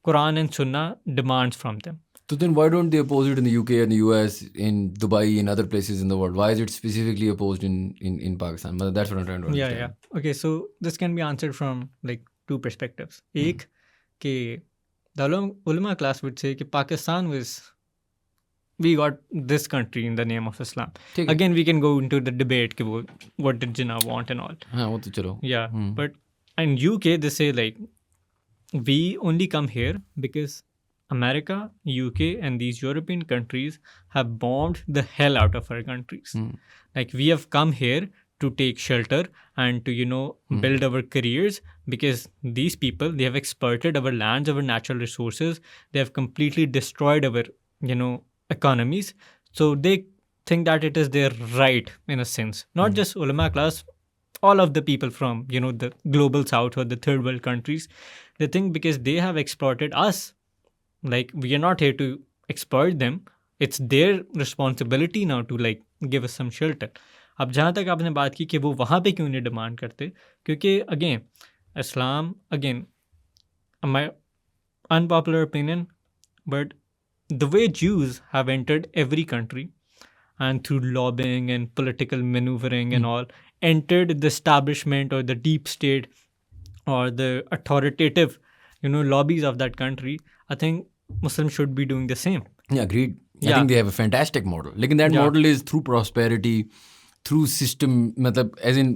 Quran and सुन्ना demands from them. So then why don't they oppose it in the UK and the US, in Dubai, in other places in the world? Why is it specifically opposed in Pakistan? But that's what I'm trying to understand. Yeah. Okay, so this can be answered from like 2 perspectives. एक कि the ulama class would say कि Pakistan we got this country in the name of Islam. Again, we can go into the debate कि what did Jinnah want and all. हाँ वो तो चलो. Yeah, but in UK they say like we only come here because America, UK and these European countries have bombed the hell out of our countries. Like we have come here to take shelter and to build our careers, because these people, they have exploited our lands, our natural resources. They have completely destroyed our economies. So they think that it is their right, in a sense, not just ulama class, all of the people from the global south or the third world countries. They think because they have exploited us, like we are not here to exploit them, it's their responsibility now to like give us some shelter. अब जहाँ तक आपने बात की कि वो वहाँ पे क्यों नहीं डिमांड करते, क्योंकि again Islam, again my unpopular opinion, but the way Jews have entered every country and through lobbying and political maneuvering and all, entered the establishment or the deep state or the authoritative, lobbies of that country, I think Muslims should be doing the same. Yeah, agreed. I Yeah. think they have a fantastic model. Lekin that Yeah. model is through prosperity, through system, matlab, as in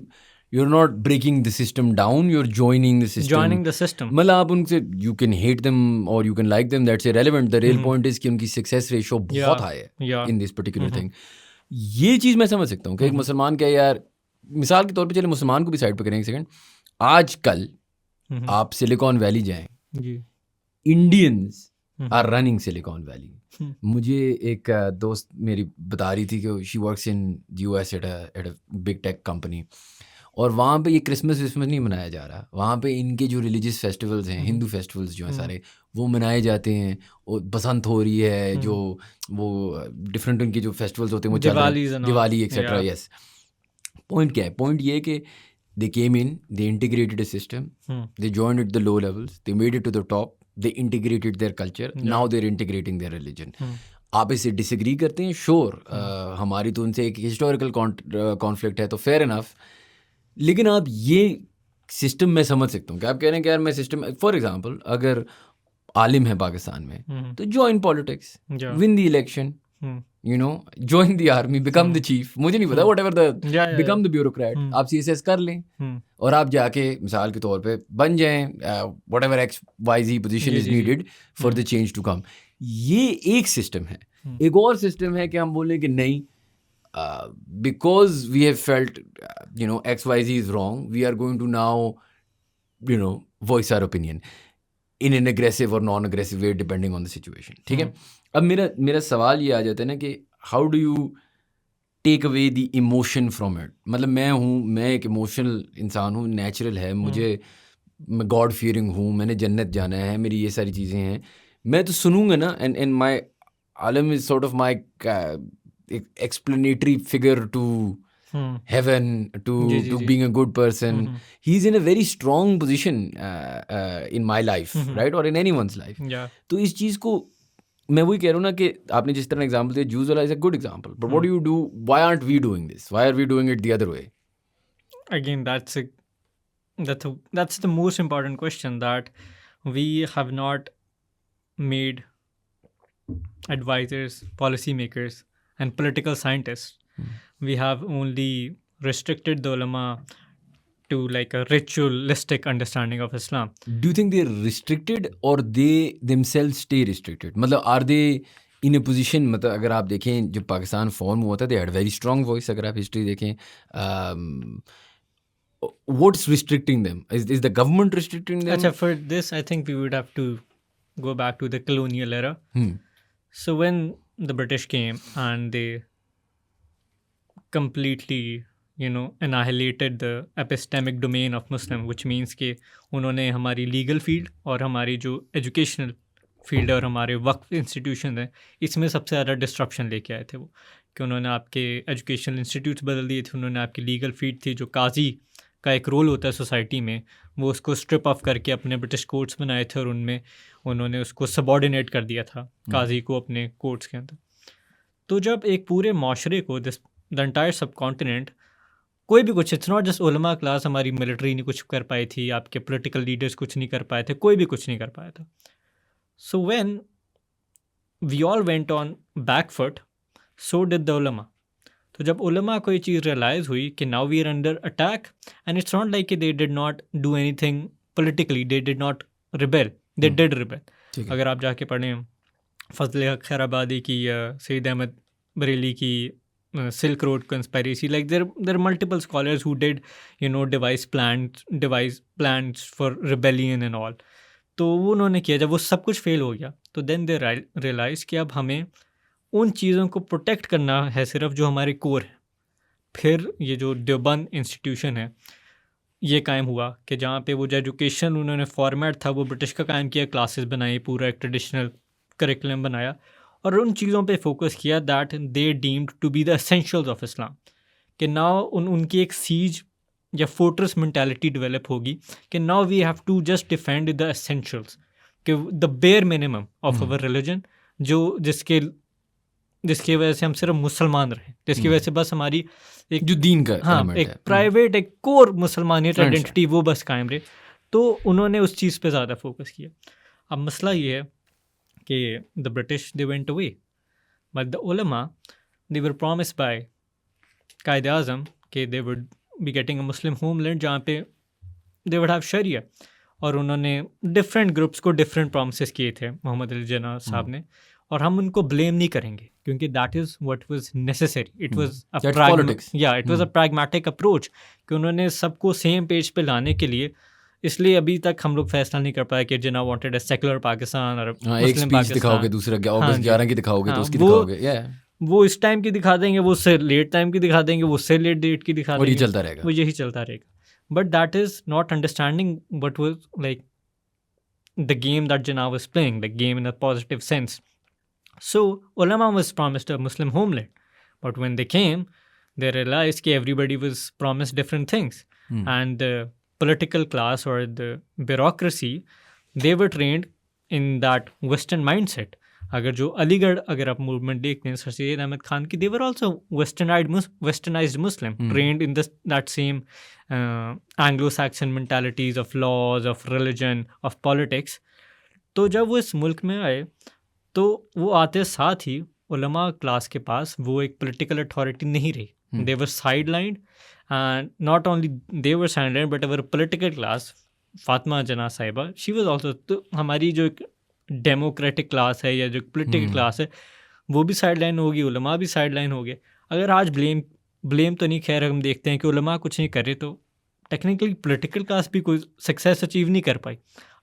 you're not breaking the system down, you're joining the system. Joining the system. मतलब आप उनसे you can hate them or you can like them, that's irrelevant. The real point is कि उनकी success ratio बहुत high है Yeah. in this particular thing. ये चीज़ मैं समझ सकता हूँ कि एक मुसलमान क्या यार, मिसाल के तौर पे चले मुसलमान को भी साइड पे करें एक सेकंड, आजकल आप सिलिकॉन वैली जाएं, जी. Indians are running Silicon Valley. मुझे एक दोस्त मेरी बता रही थी कि she works in US at a big tech company, और वहाँ पे ये क्रिसमस विसमस नहीं मनाया जा रहा. वहाँ पे इनके जो रिलीजियस फेस्टिवल्स हैं, हिंदू फेस्टिवल्स जो हैं सारे, वो मनाए जाते हैं. और बसंत हो रही है, जो वो डिफरेंट उनके जो फेस्टिवल्स होते हैं वो चल रहे हैं, दिवाली एक्सेट्रा. यस, पॉइंट क्या है? पॉइंट ये कि they came in, they integrated a system, they joined at the low levels, they made it to the top, they integrated their culture, now they're integrating their religion. आप इससे disagree करते हैं, sure, हमारी तो उनसे एक हिस्टोरिकल कॉन्फ्लिक्ट है, तो फेयर इनफ. लेकिन आप ये सिस्टम मैं समझ सकता हूँ कि आप कह रहे हैं कि यार मैं सिस्टम, फॉर एग्जांपल अगर आलिम है पाकिस्तान में, तो join politics, win the election, join the army, become the chief, मुझे नहीं पता, whatever the, become the bureaucrat, आप CSS कर लें और आप जाके मिसाल के तौर पे बन जाएं whatever XYZ position is needed for the change to come. ये एक सिस्टम है. एक और सिस्टम है कि हम बोले कि नहीं, because we have felt XYZ is wrong, we are going to now voice our opinion in an aggressive or non-aggressive way depending on the situation. ठीक है. अब मेरा सवाल ये आ जाता है ना कि how do you take away the emotion from it. मतलब मैं एक इमोशनल इंसान हूँ, नेचुरल है, मैं गॉड फियरिंग हूँ, मैंने जन्नत जाना है, मेरी ये सारी चीज़ें हैं, मैं तो सुनूंगा ना. एंड माई आलम is sort of my explanatory figure to heaven, to being a good person. He's in a very strong position in my life, right, or in anyone's life. तो इस चीज़ को मैं वही कह रहा हूँ ना कि आपने जिस तरह एग्जाम्पल दिया, जूस वाला is a good example, but what do you do, why aren't we doing this, why are we doing it the other way? Again, that's the most important question, that we have not made advisors, policymakers and political scientists. We have only restricted the ulama to like a ritualistic understanding of Islam. Do you think they're restricted or they themselves stay restricted? मतलब are they in a position, मतलब अगर आप देखें जब Pakistan form हुआ था, they had a very strong voice. अगर आप हिस्ट्री देखें, what's restricting them? Is the government restricting them? Achha, for this I think we would have to go back to the colonial era. So when the British came and they completely annihilated the epistemic domain of Muslim, which means कि उन्होंने हमारी legal field और हमारी जो educational field है और हमारे वक्फ institution है, इसमें सबसे ज़्यादा डिस्ट्रप्शन लेके आए थे वो, कि उन्होंने आपके एजुकेशनल इंस्टीट्यूट्स बदल दिए थे, उन्होंने आपकी लीगल फील्ड थी, जो काजी का एक रोल होता है सोसाइटी में, वो उसको स्ट्रिप ऑफ करके अपने ब्रिटिश कोर्ट्स बनाए थे और उनमें उन्होंने उसको सबॉर्डिनेट कर दिया था काजी को अपने कोर्ट्स के अंदर. तो जब एक पूरे माशरे को, द एंटायर सब कॉन्टिनेंट, कोई भी कुछ, इट्स नॉट जस्ट उलमा क्लास, हमारी मिलिट्री नहीं कुछ कर पाई थी, आपके पॉलिटिकल लीडर्स कुछ नहीं कर पाए थे, कोई भी कुछ नहीं कर पाया था. So when we all went on back foot, so did the उलमा. तो जब उलमा को ये चीज़ रियलाइज़ हुई कि now we are under attack, and it's not like they did not do anything politically, they did not rebel, they did rebel. अगर आप जाके पढ़ें फजल हक खैराबादी की, सईद अहमद बरेली की Silk Road conspiracy. Like there are multiple scholars who did devise plans for rebellion and all. तो वो उन्होंने किया, जब वो सब कुछ फेल हो गया तो देन दे रियलाइज कि अब हमें उन चीज़ों को प्रोटेक्ट करना है सिर्फ जो हमारे कोर है। फिर ये जो देवबंद इंस्टीट्यूशन है ये कायम हुआ कि जहाँ पे वो जो एजुकेशन उन्होंने फॉर्मेट था वो ब्रिटिश का कायम किया, क्लासेस बनाई, पूरा एक ट्रेडिशनल करिकुलम बनाया और उन चीज़ों पे फोकस किया that they deemed to be the essentials of Islam. कि नाउ उनकी एक सीज या फोर्ट्रेस मेंटालिटी डेवलप होगी कि now we have to just defend the essentials, कि the bare minimum of our religion, जो जिसकी वजह से हम सिर्फ मुसलमान रहे, जिसकी वजह से बस हमारी एक जो दीन का हाँ element एक है। प्राइवेट एक कोर मुसलमानियत अच्छा। आइडेंटिटी वो बस कायम रहे। तो उन्होंने उस चीज़ पे ज़्यादा फोकस किया। अब मसला ये है कि the British they went away but the उलमा दे वर प्रॉमिस्ड बाय कायद आज़म कि they would be getting a Muslim homeland जहाँ पे दे वुड हैव शरिया। और उन्होंने डिफरेंट ग्रुप्स को डिफरेंट प्रॉमिसेस किए थे मोहम्मद अली जिन्ना साहब ने, और हम उनको ब्लेम नहीं करेंगे क्योंकि that is what was necessary. It was That's politics. It was a pragmatic approach कि उन्होंने सबको सेम पेज पे लाने के लिए, इसलिए अभी तक हम लोग फैसला नहीं कर पाए कि जिन्ना वांटेड अ सेकुलर पाकिस्तान और हाँ, एक मुस्लिम स्पीच दिखाओगे, पाकिस्तान। दूसरा क्या हाँ अगस्त जी। 11 की दिखाओगे तो हाँ, उसकी वो- दिखाओगे, yeah, वो इस टाइम की दिखा देंगे, वो उससे लेट टाइम की दिखा देंगे, वो उससे लेट डेट की दिखा और ये देंगे, चलता रहेगा। वो यही चलता रहेगा। But that is not understanding what was like the game that Jinnah was playing, the game in a positive sense. So ulama was promised a Muslim homeland, but when they came, they realized that everybody was promised different things, and the political class or the bureaucracy, they were trained in that Western mindset. अगर जो अलीगढ़ अगर आप movement देखते हैं sir Syed Ahmad Khan की, they were also westernized Muslim, trained in that same Anglo-Saxon mentalities of laws, of religion, of politics. तो जब वो इस मुल्क में आए तो वो आते साथ ही उलमा क्लास के पास वो एक पॉलिटिकल अथॉरिटी नहीं रही। They were sidelined, and not only they were sidelined but our political class, Fatima Jinnah साहिबा, शी वाज आल्सो, तो हमारी जो एक डेमोक्रेटिक क्लास है या जो पॉलिटिकल क्लास है वो भी साइडलाइन होगी, उलमा भी साइडलाइन हो गए। अगर आज ब्लेम तो नहीं, खैर हम देखते हैं कि उलमा कुछ नहीं करे तो टेक्निकली पॉलिटिकल क्लास भी कोई सक्सेस अचीव नहीं कर पाई।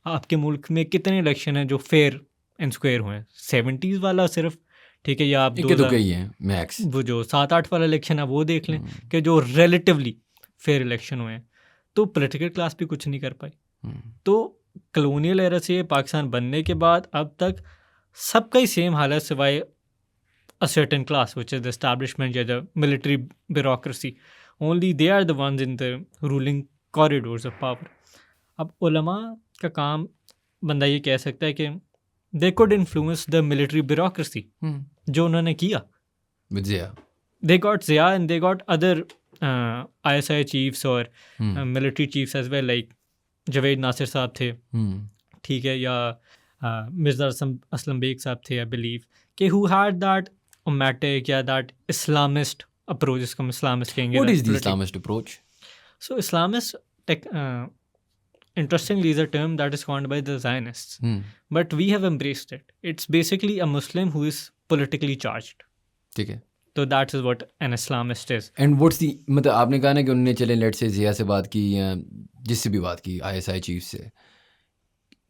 आपके मुल्क में कितने इलेक्शन हैं जो फेयर एंड स्क्वायर हुए हैं? 70s वाला सिर्फ, ठीक है, या आप इक्के दुक्के ही हैं मैक्स। वो जो 7-8 वाला इलेक्शन है वो देख लें कि जो रिलेटिवली फेयर इलेक्शन हुए हैं, तो पॉलिटिकल क्लास भी कुछ नहीं कर पाई। तो कलोनियल एरा से पाकिस्तान बनने के बाद अब तक सबका ही सेम हालत, सिवाय a certain class which is the establishment या the military bureaucracy, only they are the ones in the ruling corridors of power. अब उलमा का काम बंदा ये कह सकता है कि they could influence the military bureaucracy, जो उन्होंने किया। With Zia. They got Zia and they got other ISI chiefs और military chiefs as well, like Javed Nasir साहब थे, ठीक है, या मिर्ज़ा असलम बेग साहब थे, आई बिलीव, कि who had that उम्मैटिक या that Islamist approach, जिसको हम Islamist कहेंगे। What is the Islamist approach? So Islamist, interestingly, is a term that is coined by the Zionists, but we have embraced it. It's basically a Muslim who is politically charged. ठीक है। So that is what an Islamist is. And what's the, मतलब आपने कहा ना कि उन्होंने चले late से जिया से बात की या जिससे भी बात की ISI चीफ से,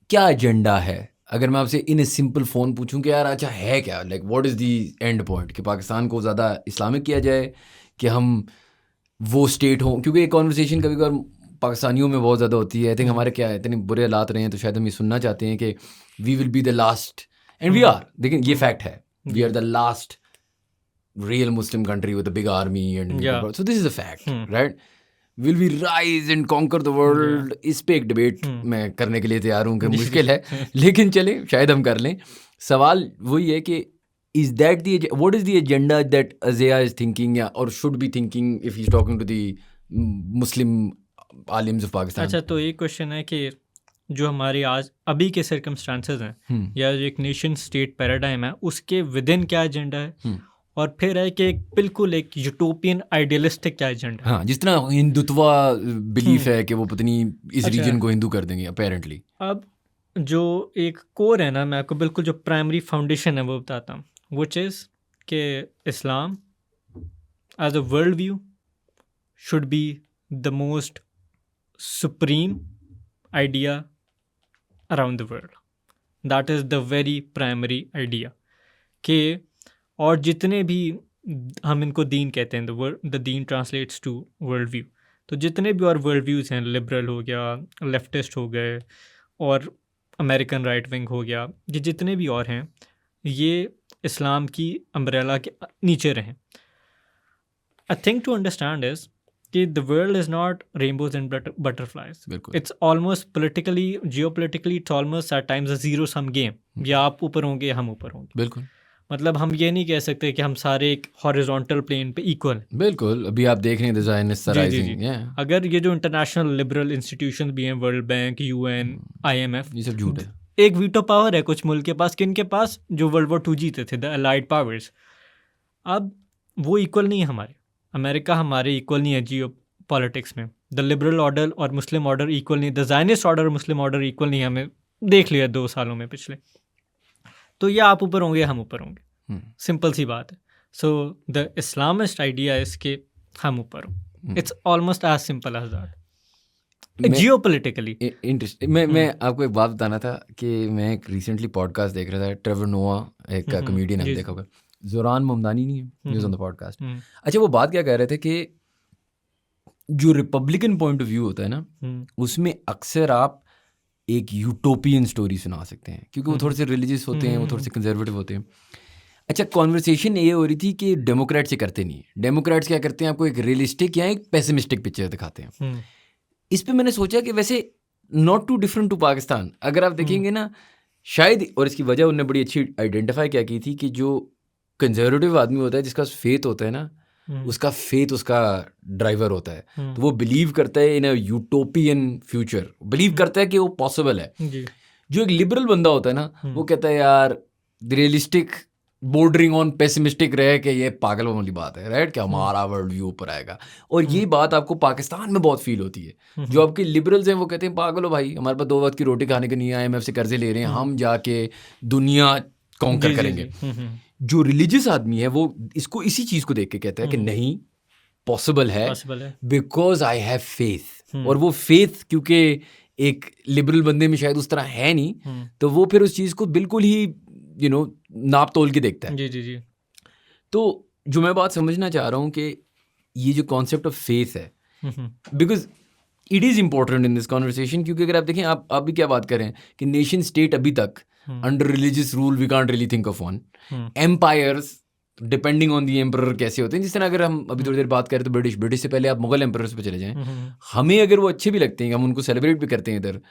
क्या एजेंडा है? अगर मैं आपसे इन ए सिंपल फ़ोन पूछूं कि यार अच्छा है क्या, like what is the and point, कि पाकिस्तान को ज़्यादा इस्लामिक किया जाए, कि हम वो स्टेट हों? क्योंकि एक कॉन्वर्सेशन कभी कभार पाकिस्तानियों में बहुत ज़्यादा होती है। आई थिंक हमारे क्या है, इतने बुरे हालात रहे हैं तो शायद हम ये सुनना चाहते हैं कि we will be the last, and we are, लेकिन ये फैक्ट है, we are the last real Muslim country with a big army and so this is a fact, right? Will we rise and conquer the world? इस पे एक debate मैं करने के लिए तैयार हूँ कि मुश्किल है, लेकिन चले शायद हम कर लें। सवाल वही है कि is that the what is the agenda that Azia is thinking or should be thinking if he's talking to the Muslim alims of Pakistan? अच्छा, तो एक क्वेश्चन है कि जो हमारे आज अभी के सर्कमस्टांसेस हैं या जो एक नेशन स्टेट पैराडाइम है उसके विद इन क्या एजेंडा है, और फिर है कि बिल्कुल एक यूटोपियन आइडियलिस्टिक क्या एजेंडा। हाँ, जिस तरह हिंदुत्वा बिलीफ है कि वो पत्नी इस रीजन को हिंदू कर देंगे अपेरेंटली। अब जो एक कोर है ना, मैं आपको बिल्कुल जो प्राइमरी फाउंडेशन है वो बताता हूँ, विच इज़ कि इस्लाम, as a worldview should be the most supreme idea around the world. That is the very primary idea. कि और जितने भी हम इनको दीन कहते हैं, the Deen translates to world view, तो जितने भी और वर्ल्ड व्यूज़ हैं, लिबरल हो गया, लेफ्टिस्ट हो गए, और अमेरिकन राइट विंग हो गया, ये जितने भी और हैं, ये इस्लाम की अम्ब्रेला के नीचे रहें. A thing to understand is कि the world is not rainbows and butterflies. बिल्कुल. It's almost politically, geopolitically, it's almost at times a zero sum game. या आप ऊपर होंगे या हम ऊपर होंगे. बिल्कुल. मतलब हम ये नहीं कह सकते कि हम सारे एक हॉरिजॉन्टल प्लेन पे इक्वल हैं. बिल्कुल. अभी आप देख रहे हैं ज़ायनिस्ट राइजिंग. अगर ये जो इंटरनेशनल लिबरल इंस्टीट्यूशन भी हैं, वर्ल्ड बैंक, UN, IMF, ये सब झूठ है. एक वीटो पावर है कुछ मुल्क के पास, किन के पास, जो वर्ल्ड वॉर 2 जीते थे, द अलाइड पावर्स. अब वो इक्वल नहीं है हमारे. अमेरिका हमारे इक्वल नहीं है जियो पॉलिटिक्स में. द लिबरल ऑर्डर और मुस्लिम ऑर्डर इक्वल नहीं. द ज़ायनिस्ट ऑर्डर और मुस्लिम ऑर्डर इक्वल नहीं. हमें देख लिया 2 सालों में पिछले. तो या आप ऊपर होंगे या हम ऊपर होंगे. सिंपल सी बात है. So the Islamist idea is के हम ऊपर हों. It's almost as simple as that. Geopolitically interesting. मैं आपको एक बात बताना था कि मैं एक रिसेंटली पॉडकास्ट देख रहा था. ट्रेवर नोआ एक कॉमेडियन है, देखा होगा. ज़ोरान ममदानी नहीं है, न्यूज़ ऑन द पॉडकास्ट. अच्छा, वो बात क्या कह रहे थे कि जो रिपब्लिकन पॉइंट ऑफ व्यू होता है ना, उसमें अक्सर आप एक यूटोपियन स्टोरी सुना सकते हैं, क्योंकि वो थोड़े से रिलीजियस होते हैं, वो थोड़े से कंजर्वेटिव होते हैं. अच्छा, कॉन्वर्सेशन ये हो रही थी कि डेमोक्रेट से करते नहीं है. डेमोक्रेट्स क्या करते हैं, आपको एक रियलिस्टिक या एक पेसिमिस्टिक पिक्चर दिखाते हैं. इस पे मैंने सोचा कि वैसे not too different to Pakistan. अगर आप देखेंगे ना, शायद, और इसकी वजह उन्होंने बड़ी अच्छी आइडेंटिफाई क्या की थी कि जो कंजर्वेटिव आदमी होता है, जिसका फेथ होता है ना, उसका फेथ उसका ड्राइवर होता है. तो वो बिलीव करता है इन अ यूटोपियन फ्यूचर, बिलीव करता है कि वो पॉसिबल है. जो एक लिबरल बंदा होता है ना, वो कहता है यार रियलिस्टिक बॉर्डरिंग ऑन पेसिमिस्टिक रहे कि ये पागल वाली बात है, राइट, कि हमारा वर्ल्ड व्यू ऊपर आएगा. और ये बात आपको पाकिस्तान में बहुत फील होती है. जो आपके लिबरल्स हैं वो कहते हैं पागल हो भाई, हमारे पास 2 वक्त की रोटी खाने के नहीं है, IMF से कर्जे ले रहे हैं, हम जाके दुनिया कॉन्कर करेंगे. जो रिलीजियस आदमी है वो इसको इसी चीज़ को देख के कहता है कि नहीं, पॉसिबल है, बिकॉज आई हैव फेथ. और वो फेथ क्योंकि एक लिबरल बंदे में शायद उस तरह है नहीं, तो वो फिर उस चीज़ को बिल्कुल ही नाप तोल के देखता है. जी. तो जो मैं बात समझना चाह रहा हूँ कि ये जो कॉन्सेप्ट ऑफ फेथ है, because it is important in this conversation. क्योंकि अगर आप देखें, आप भी क्या बात करें कि नेशन स्टेट अभी तक under religious rule we can't really think of one. Empires depending on the emperor कैसे होते हैं. जिस तरह अगर हम अभी थोड़ी देर बात करें तो ब्रिटिश से पहले आप मुगल एम्परर्स पे चले जाएं, हमें अगर वो अच्छे भी लगते हैं, हम उनको सेलिब्रेट भी करते हैं इधर.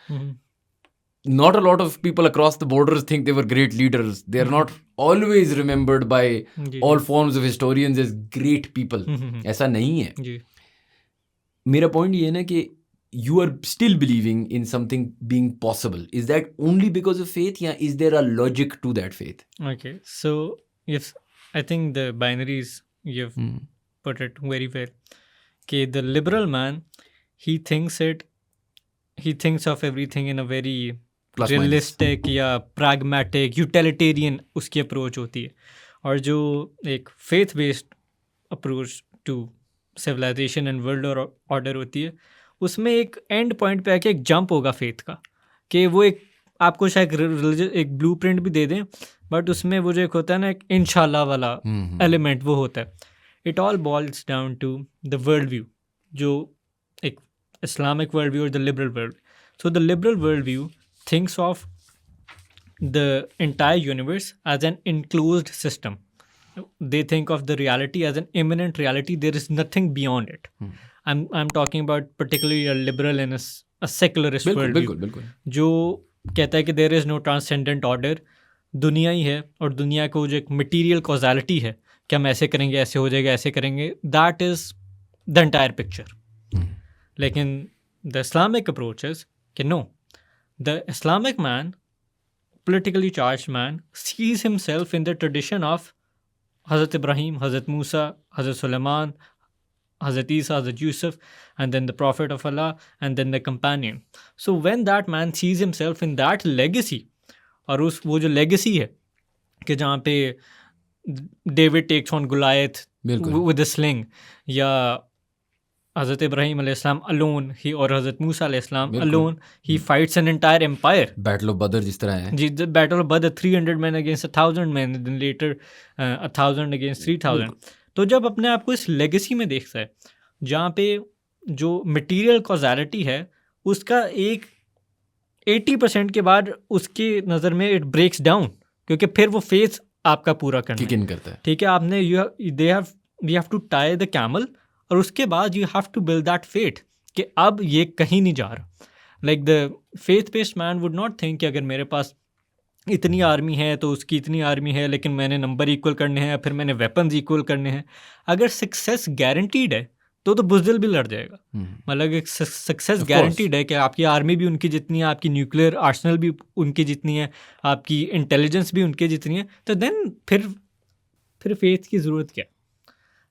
Not a lot of people across the borders think they were great leaders. They are not always remembered by all forms of historians as great people. ऐसा नहीं है. मेरा पॉइंट ये है ना कि you are still believing in something being possible. Is that only because of faith, या is there a logic to that faith? Okay, so yes, I think the binaries you've put it very well. Okay, the liberal man, he thinks of everything in a very realistic या pragmatic utilitarian उसकी approach होती है. और जो एक faith based approach to civilisation and world order होती है, उसमें एक एंड पॉइंट पे आके एक जंप होगा फेथ का, कि वो एक आपको शायद रिलीजियस एक ब्लूप्रिंट भी दे दें, बट उसमें वो जो एक होता है ना, एक इंशाल्लाह वाला एलिमेंट वो होता है. It all boils down to the world view, जो एक इस्लामिक वर्ल्ड व्यू और the liberal world. So the liberal world view thinks of the entire universe as an enclosed system. They think of the reality as an immanent reality. There is nothing beyond it. I'm talking about particularly a liberal and a secularist worldview, जो कहता है कि there is no transcendent order. दुनिया ही है, और दुनिया को जो एक material causality है कि हम ऐसे करेंगे, ऐसे हो जाएगा, ऐसे करेंगे, that is the entire picture. लेकिन the Islamic approach is कि no, the Islamic man, politically charged man, sees himself in the tradition of Hazrat Ibrahim, Hazrat Musa, Hazrat Sulaiman, Hazrat Isa, Hazrat Yusuf, and then the Prophet of Allah, and then the companion. So when that man sees himself in that legacy, और वो जो legacy है कि जहाँ पे David takes on Goliath, बिल्कुल with a sling, या हज़रत इब्राहीम अलैहिस्सलाम अलोन ही, और हज़रत मूसा अलैहिस्सलाम बिल्कुल अलोन ही fights an entire empire. Battle of Badr जिस तरह है जी, द बैटल ऑफ बदर, 300 men against 1000 men, then later 1000 against 3000. बिल्कुल तो जब अपने आप को इस लेगेसी में देखता है जहाँ पे जो मटेरियल कॉजालिटी है उसका एक 80% के बाद उसकी नज़र में इट ब्रेक्स डाउन, क्योंकि फिर वो फेथ आपका पूरा करना किक है. इन करता है ठीक है, आपने you have to tie the camel, और उसके बाद you have to build that faith कि अब ये कहीं नहीं जा रहा. Like the faith based man would not think कि अगर मेरे पास इतनी आर्मी है तो उसकी इतनी आर्मी है, लेकिन मैंने नंबर इक्वल करने हैं, फिर मैंने वेपन्स इक्वल करने हैं. अगर सक्सेस गारंटीड है तो बुज़दिल भी लड़ जाएगा. मतलब एक सक्सेस Of गारंटीड है कि आपकी आर्मी भी उनकी जितनी है, आपकी न्यूक्लियर आर्सनल भी उनकी जितनी है, आपकी इंटेलिजेंस भी उनकी जितनी है, तो देन फिर फेथ की ज़रूरत क्या?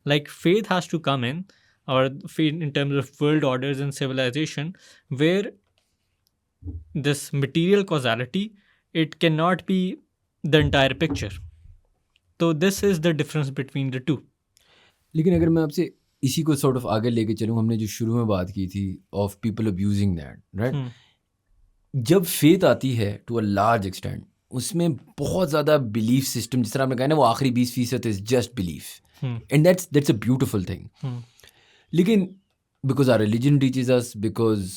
Like faith has to come in, और in terms of world orders and civilisation, where this material causality, it cannot be the entire picture. So this is the difference between the two. लेकिन अगर मैं आपसे इसी को sort of आगे लेके चलूँ, हमने जो शुरू में बात की थी of people abusing that, right, जब फेथ आती है टू अ लार्ज एक्सटेंट, उसमें बहुत ज़्यादा बिलीफ सिस्टम, जिस तरह आपने कहा ना, वो आखिरी 20% is just belief, and that's a beautiful thing. लेकिन because our religion teaches us, because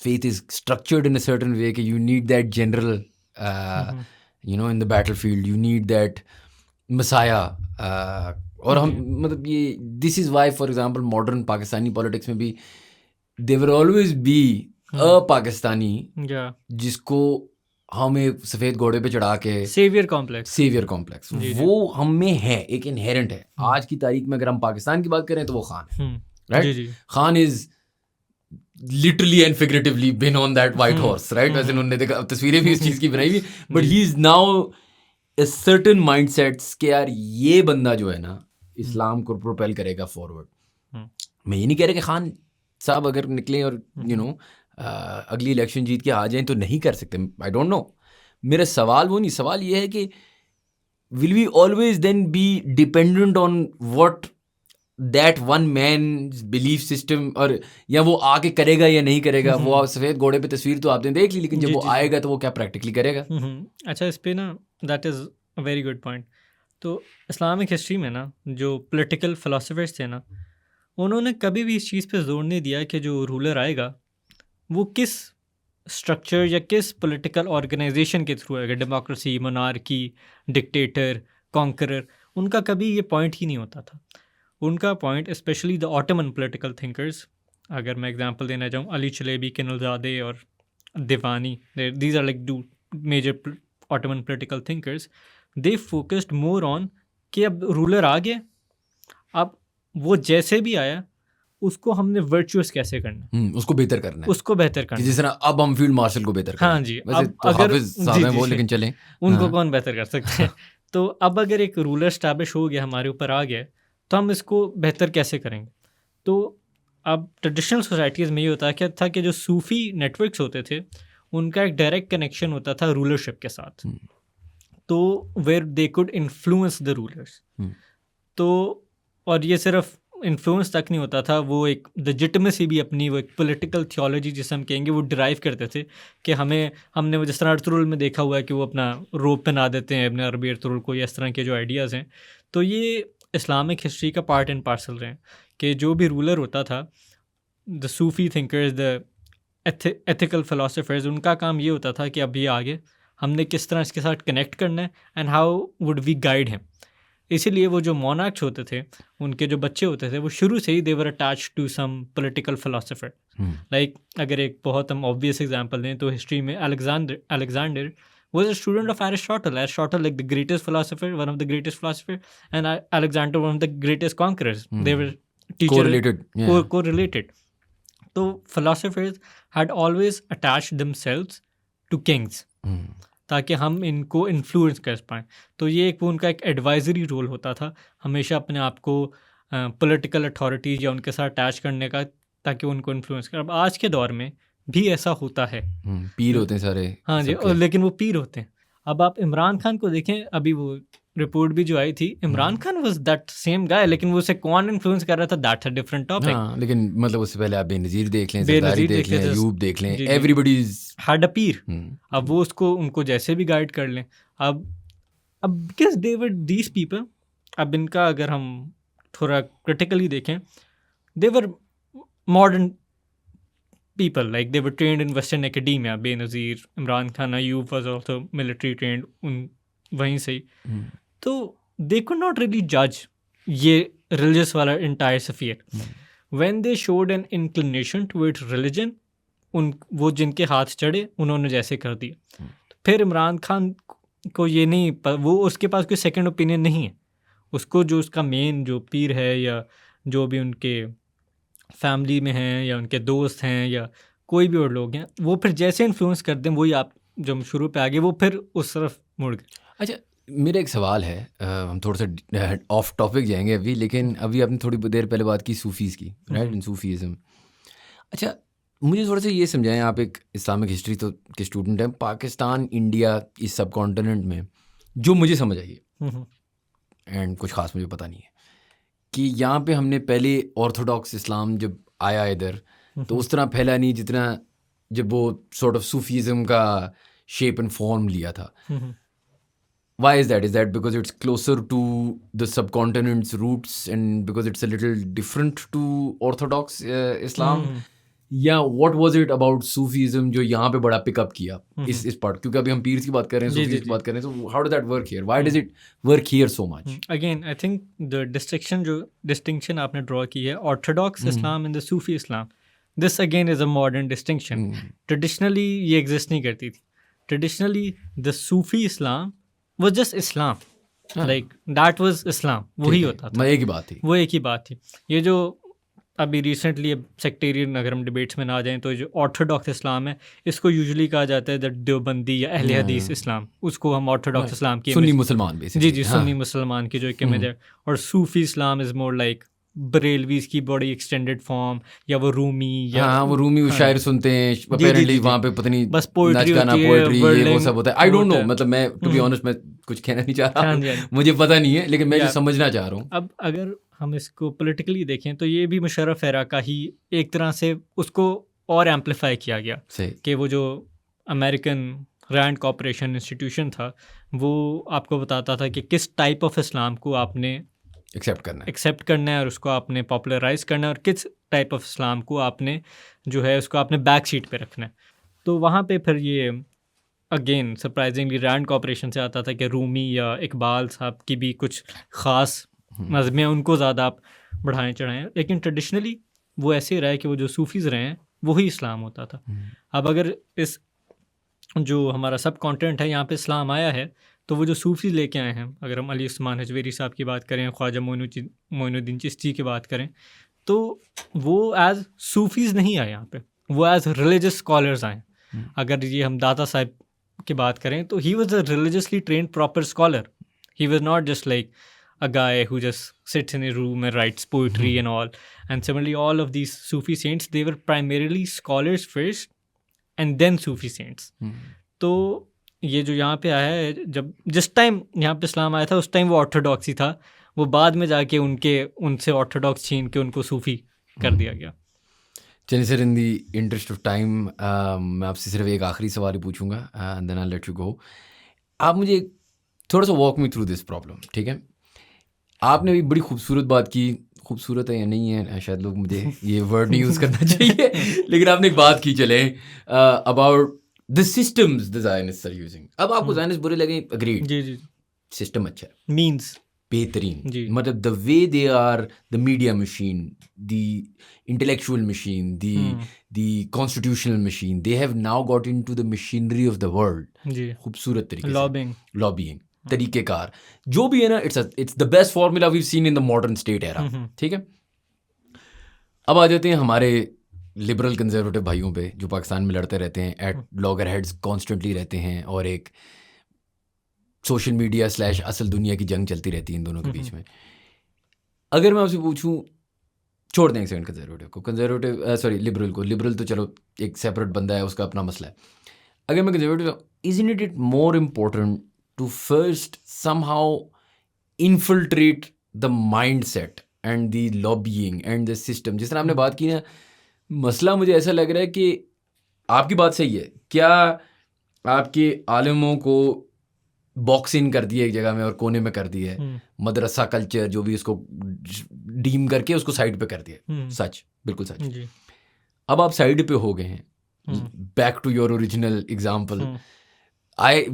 faith is structured in a certain way कि you need that general in the battlefield, you need that messiah, और हम मतलब ये this is why for example modern Pakistani politics में भी there will always be a Pakistani जिसको हम एक सफ़ेद घोड़े पे चढ़ा के सेवियर कॉम्प्लेक्स वो हम में है, एक इनहेरेंट है. आज की तारीख में अगर हम पाकिस्तान की बात करें तो वो खान है, right. Khan is literally and figuratively been on that white horse, right? वैसे उन्होंने देखा, तस्वीरें भी इस चीज़ की बनाई हुई, but he is now a certain mindsets कि यार ये बंदा जो है ना इस्लाम को प्रोपेल करेगा फॉरवर्ड. मैं ये नहीं कह रहा कि खान साहब अगर निकले और अगली इलेक्शन जीत के आ जाएं तो नहीं कर सकते, आई डोंट नो. मेरा सवाल वो नहीं, सवाल ये है कि will we always then be dependent on what that one man belief system, और या वो आके करेगा या नहीं करेगा. वो सफ़ेद घोड़े पे तस्वीर तो आपने देख ली, लेकिन जब वो आएगा तो वो क्या प्रैक्टिकली करेगा. अच्छा, इस पे ना that is a very good point. तो इस्लामिक हिस्ट्री में ना जो पॉलिटिकल फ़िलासफ़र्स थे ना, उन्होंने कभी भी इस चीज़ पे जोर नहीं दिया कि जो रूलर आएगा वो किस स्ट्रक्चर या किस पॉलिटिकल ऑर्गेनाइजेशन के थ्रू आएगा. डेमोक्रेसी, मोनार्की, डिक्टेटर, कॉन्करर, उनका कभी ये पॉइंट ही नहीं होता था. उनका point, specially the Ottoman political thinkers, अगर मैं एग्जांपल देना चाहूँ, अली चलेबी, किनलज़ादे और Dawani, these are like two major Ottoman political thinkers. They focused more on कि अब रूलर आ गया, अब वो जैसे भी आया उसको हमने वर्चुअस कैसे करना, उसको बेहतर करना है. जिस तरह अब हम फील्ड मार्शल को बेहतर करना. हाँ जी, वैसे तो अगर हाफिज साहब हैं वो, लेकिन चलें उनको कौन बेहतर कर सकते हैं. तो अब अगर एक रूलर स्टैब्लिश हो गया, हमारे ऊपर आ गया, तो हम इसको बेहतर कैसे करेंगे. तो अब ट्रेडिशनल सोसाइटीज़ में ये होता क्या था कि जो सूफ़ी नेटवर्क्स होते थे उनका एक डायरेक्ट कनेक्शन होता था रूलरशिप के साथ. तो where they could influence the rulers. तो और ये सिर्फ इन्फ्लुएंस तक नहीं होता था, वो एक लेजिटिमेसी भी अपनी, वो एक पॉलिटिकल थियोलॉजी जिसे हम कहेंगे, वो डिराइव करते थे कि हमने वो जिस तरह अर्तुगरुल में देखा हुआ है कि वो अपना रोब पहना देते हैं अपने अरबी अर्तुगरुल को, या इस तरह के जो आइडियाज़ हैं. तो ये इस्लामिक हिस्ट्री का पार्ट एंड पार्सल रहे कि जो भी रूलर होता था, the Sufi thinkers, the ethical philosophers, उनका काम ये होता था कि अब ये आगे हमने किस तरह इसके साथ कनेक्ट करना है and how would we guide him. इसीलिए वो जो मोनार्क्स होते थे, उनके जो बच्चे होते थे, वो शुरू से ही they were attached to some political philosopher. Like अगर एक बहुत हम ऑब्वियस एग्जांपल दें तो हिस्ट्री में Alexander was a student of Aristotle, like the greatest philosopher, one of the greatest philosopher, and Alexander, one of the greatest conquerors. They were correlated. So philosophers had always attached themselves to kings, ताकि हम इनको influence कर पाएँ. तो ये एक उनका एक एडवाइजरी रोल होता था, हमेशा अपने आप को पॉलिटिकल अथॉरिटीज़ या उनके साथ अटैच करने का, ताकि वो उनको इन्फ्लुएंस करें. अब आज के दौर में भी ऐसा होता है, पीर होते हैं सारे. हाँ जी, और लेकिन वो पीर होते हैं. अब आप इमरान खान को देखें, अभी वो रिपोर्ट भी जो आई थी, Imran Khan was that same guy, लेकिन वो उसे कौन इन्फ्लुएंस कर रहा था, दैट्स अ डिफरेंट टॉपिक. हाँ, लेकिन मतलब उससे पहले आप बेनज़ीर देख लें, बेनज़ीर ज़रदारी देख देख लें, लेते, अयूब देख लें, जी, जी. एवरीबॉडी इज़ हैड अ पीर. अब वो उसको उनको जैसे भी गाइड कर लें. अब because they were these people, अब इनका अगर हम थोड़ा क्रिटिकली देखें, दे वर modern people, like they were trained in Western academia. Benazir, Imran Khan, Ayub was also military trained वहीं से ही. तो they could not really judge ये religious वाला entire sphere. When they showed an inclination towards religion, वो जिनके हाथ चढ़े उन्होंने जैसे कर दिया. फिर इमरान खान को ये नहीं, वो उसके पास कोई सेकंड ओपिनियन नहीं है. उसको जो उसका मेन जो पीर है या जो भी उनके फैमिली में हैं या उनके दोस्त हैं या कोई भी और लोग हैं, वो फिर जैसे इन्फ्लुएंस कर दें, वही आप जो हम शुरू पे आ गए, वो फिर उस तरफ मुड़ गए. अच्छा, मेरा एक सवाल है, हम थोड़ा सा ऑफ टॉपिक जाएंगे अभी, लेकिन अभी आपने थोड़ी देर पहले बात की सूफीज़ की, राइट, इन सूफीज़म. अच्छा, मुझे थोड़ा सा ये समझाएं, आप एक इस्लामिक हिस्ट्री तो के स्टूडेंट हैं, पाकिस्तान, इंडिया, इस सब कॉन्टिनेंट में जो मुझे समझ आई है, एंड कुछ ख़ास मुझे पता नहीं है, कि यहाँ पे हमने पहले ऑर्थोडॉक्स इस्लाम जब आया इधर, तो उस तरह फैला नहीं जितना जब वो सॉर्ट ऑफ सूफीज़म का शेप एंड फॉर्म लिया था. Why is that? Is that because it's closer to the subcontinent's roots and because it's a little different to Orthodox Islam? या what was it about Sufism जो यहाँ पे बड़ा pickup किया इस पार्ट, क्योंकि अभी हम पीर्स की बात कर रहे हैं, सूफीज़ की बात कर रहे हैं, so how does that work here? Why does it work here so much? Again, I think the distinction आपने ड्रॉ की है, Orthodox Islam and the Sufi Islam, this again is a modern distinction. Traditionally ये exist नहीं करती थी. Traditionally the Sufi Islam was just Islam. Like that was Islam. वही होता था. एक ही बात थी. वो एक ही बात थी. ये जो अभी रिसेंटली सेक्टेरियन अगर हम डिबेट्स में ना आ जाएं, तो जो ऑर्थोडॉक्स इस्लाम है, इसको यूजुअली कहा जाता है द देवबंदी या अहले हदीस इस्लाम. उसको हम ऑर्थोडॉक्स इस्लाम की सुन्नी मुसलमान बेसिकली. जी, सुन्नी मुसलमान की जो एक इमेज है. और सूफी इस्लाम इज़ मोर लाइक बरेलवीज की बड़ी एक्सटेंडेड फॉर्म, या वो रूमी, या वो रूमी शायर सुनते हैं अपेरेंटली वहाँ पे, पता नहीं बस पोएट्री ये वो सब होता है. आई डोंट नो, मतलब मैं टू बी ऑनेस्ट मैं कुछ कहना नहीं चाह रहा, मुझे पता नहीं है, लेकिन मैं जो समझना चाह रहा हूँ. अब अगर हम इसको पॉलिटिकली देखें तो ये भी मुशर्रफ एरा का ही एक तरह से उसको और एम्पलीफाई किया गया कि वो जो अमेरिकन रैंड कॉर्पोरेशन इंस्टीट्यूशन था, वो आपको बताता था कि किस टाइप ऑफ इस्लाम को आपने एक्सेप्ट करना है और उसको आपने पॉपुलराइज करना है, और किस टाइप ऑफ इस्लाम को आपने जो है उसको आपने बैक सीट पे रखना है. तो वहाँ पे फिर ये अगेन सरप्राइजिंगली रैंड कॉर्पोरेशन से आता था कि रूमी या इकबाल साहब की भी कुछ ख़ास नज़में उनको ज़्यादा आप बढ़ाएं चढ़ाएं, लेकिन ट्रेडिशनली वो ऐसे रहा है कि वो जो सूफीज़ रहे हैं वही इस्लाम होता था. अब अगर इस जो हमारा सब कॉन्टिनेंट है यहाँ पे इस्लाम आया है, तो वो जो सूफी लेके आए हैं, अगर हम अली उस्मान हजवेरी साहब की बात करें, ख्वाजा मोइनुद्दीन चिश्ती की बात करें, तो वो एज सूफीज़ नहीं आए यहाँ पे, वो एज रिलीजियस स्कॉलर्स आए. अगर ये हम दाता साहब की बात करें, तो he was a religiously trained proper scholar. He was not just like a guy who just sits in a room and writes poetry and all. And similarly, all of these Sufi saints, they were primarily scholars first and then Sufi saints. तो ये जो यहाँ पे आया है, जब जिस time यहाँ पे इस्लाम आया था, उस टाइम वो ऑर्थोडॉक्स ही था. वो बाद में जाके उनसे ऑर्थोडॉक्स छीन के उनको सूफी कर दिया गया. चलिए sir, in the interest of time मैं आपसे सिर्फ एक आखिरी सवाल ही पूछूंगा, and then I let you go. आप मुझे थोड़ा सा walk me through this problem, ठीक है? आपने भी बड़ी खूबसूरत बात की, खूबसूरत है या नहीं है शायद लोग मुझे ये वर्ड नहीं यूज़ करना चाहिए, लेकिन आपने एक बात की चले about the systems the Zionists are using. अब आपको ज़ायनिस्ट बुरे लगे, अग्रीड, जी, सिस्टम अच्छा है, मीन्स बेहतरीन, मतलब the way they are the media machine, the intellectual machine, the constitutional machine, they have now got into the machinery of the world. खूबसूरत तरीके से लॉबिंग तरीक़ेकार जो भी है ना, it's the best formula we seen in the modern state era. ठीक है, अब आ जाते हैं हमारे लिबरल कंजर्वेटिव भाइयों पे जो पाकिस्तान में लड़ते रहते हैं, एट लॉगर हेड्स कॉन्स्टेंटली रहते हैं, और एक सोशल मीडिया / असल दुनिया की जंग चलती रहती है इन दोनों के बीच में. अगर मैं आपसे पूछूं, छोड़ दें एक सेकंड कंजर्वेटिव लिबरल को, लिबरल तो चलो एक सेपरेट बंदा है, उसका अपना मसला है. अगर मैं conservative, isn't it more important to first somehow infiltrate the mindset and the lobbying and the system. जिस तरह आपने बात की ना, मसला मुझे ऐसा लग रहा है कि आपकी बात सही है, क्या आपके आलिमों को बॉक्स इन कर दिया एक जगह में और कोने में कर दिया है, मदरसा कल्चर जो भी उसको डीम करके उसको साइड पे कर दिया, सच, बिल्कुल सच जी अब आप साइड पे हो गए हैं. Back to your original example,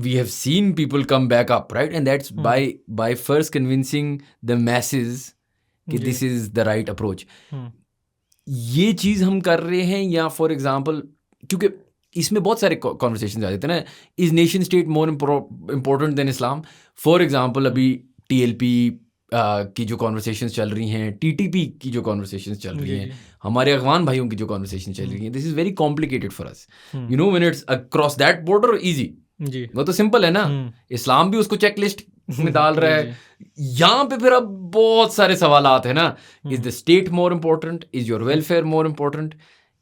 we have seen people come back up, right? And that's by first convincing the masses कि this is the right approach. ये चीज़ हम कर रहे हैं, या फॉर एग्जाम्पल, क्योंकि इसमें बहुत सारे कॉन्वर्सेशन आ जाते हैं ना, is nation state more important then Islam. For example अभी TLP की जो कॉन्वर्सेशन चल रही हैं, TTP की जो कॉन्वर्सेशन चल रही हैं, हमारे अफगान भाइयों की जो कॉन्वर्सेशन चल रही हैं, this is very complicated for us. You know, when it's across that border easy, वो तो सिंपल है ना. इस्लाम भी उसको चेकलिस्ट में डाल रहा है. यहाँ पे फिर अब बहुत सारे सवालात है ना. Is the state more important? Is your welfare more important?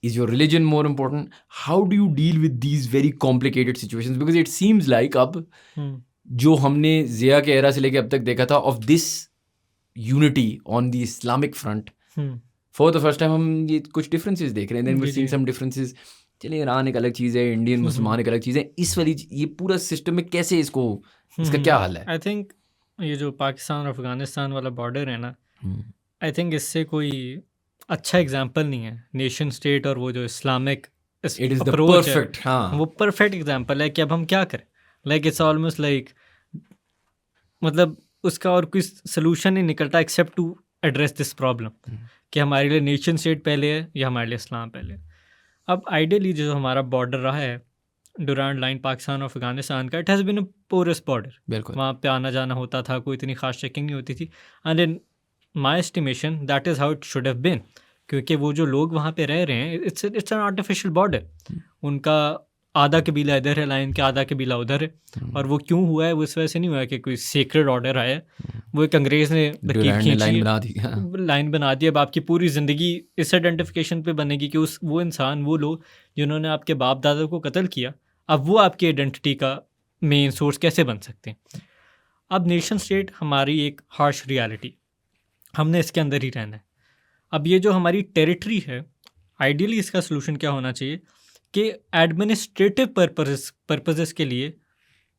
Is your religion more important? How do you deal with these very complicated situations? Because it seems like अब जो हमने जिया के एरा से लेके अब तक देखा था of this unity on the Islamic front, for the first time हम ये कुछ डिफरेंसेस देख रहे हैं. Then we seen some differences. चलिए, ईरान एक अलग चीज़ है, इंडियन मुसलमान एक अलग चीज़ है. इस वाली ये पूरा सिस्टम में कैसे इसका क्या हल है? आई थिंक ये जो पाकिस्तान और अफगानिस्तान वाला बॉर्डर है ना, आई थिंक इससे कोई अच्छा एग्जाम्पल नहीं है नेशन स्टेट और वो जो इस्लामिक अप्रोच है, वो परफेक्ट एग्जाम्पल है कि अब हम क्या करें. लाइक इट्स ऑलमोस्ट लाइक, मतलब उसका और कोई सोल्यूशन नहीं निकलता except to address this problem कि हमारे लिए नेशन स्टेट पहले है या हमारे लिए इस्लाम पहले है. अब आइडियली जो हमारा बॉर्डर रहा है डुरांड लाइन पाकिस्तान और अफगानिस्तान का, it has been a porous border. बिल्कुल, वहाँ पे आना जाना होता था, कोई इतनी खास चेकिंग नहीं होती थी. And in my estimation that is how it should have been, क्योंकि वो जो लोग वहाँ पे रह रहे हैं, इट्स एन आर्टिफिशियल बॉर्डर. उनका आधा कबीला इधर है लाइन के, आधा कबीला उधर है. और वो क्यों हुआ है? वो इस वजह से नहीं हुआ है कि कोई सीक्रेट ऑर्डर आया है. वो एक अंग्रेज़ ने लाइन बना दी. अब आपकी पूरी ज़िंदगी इस आइडेंटिफिकेशन पे बनेगी कि वो इंसान, वो लोग जिन्होंने आपके बाप दादा को कत्ल किया, अब वो आपकी आइडेंटिटी का मेन सोर्स कैसे बन सकते हैं? अब नेशन स्टेट हमारी एक हार्श रियलिटी, हमने इसके अंदर ही रहना है. अब ये जो हमारी टेरिटरी है, आइडियली इसका सोल्यूशन क्या होना चाहिए कि एडमिनिस्ट्रेटिव पर्पसेस के लिए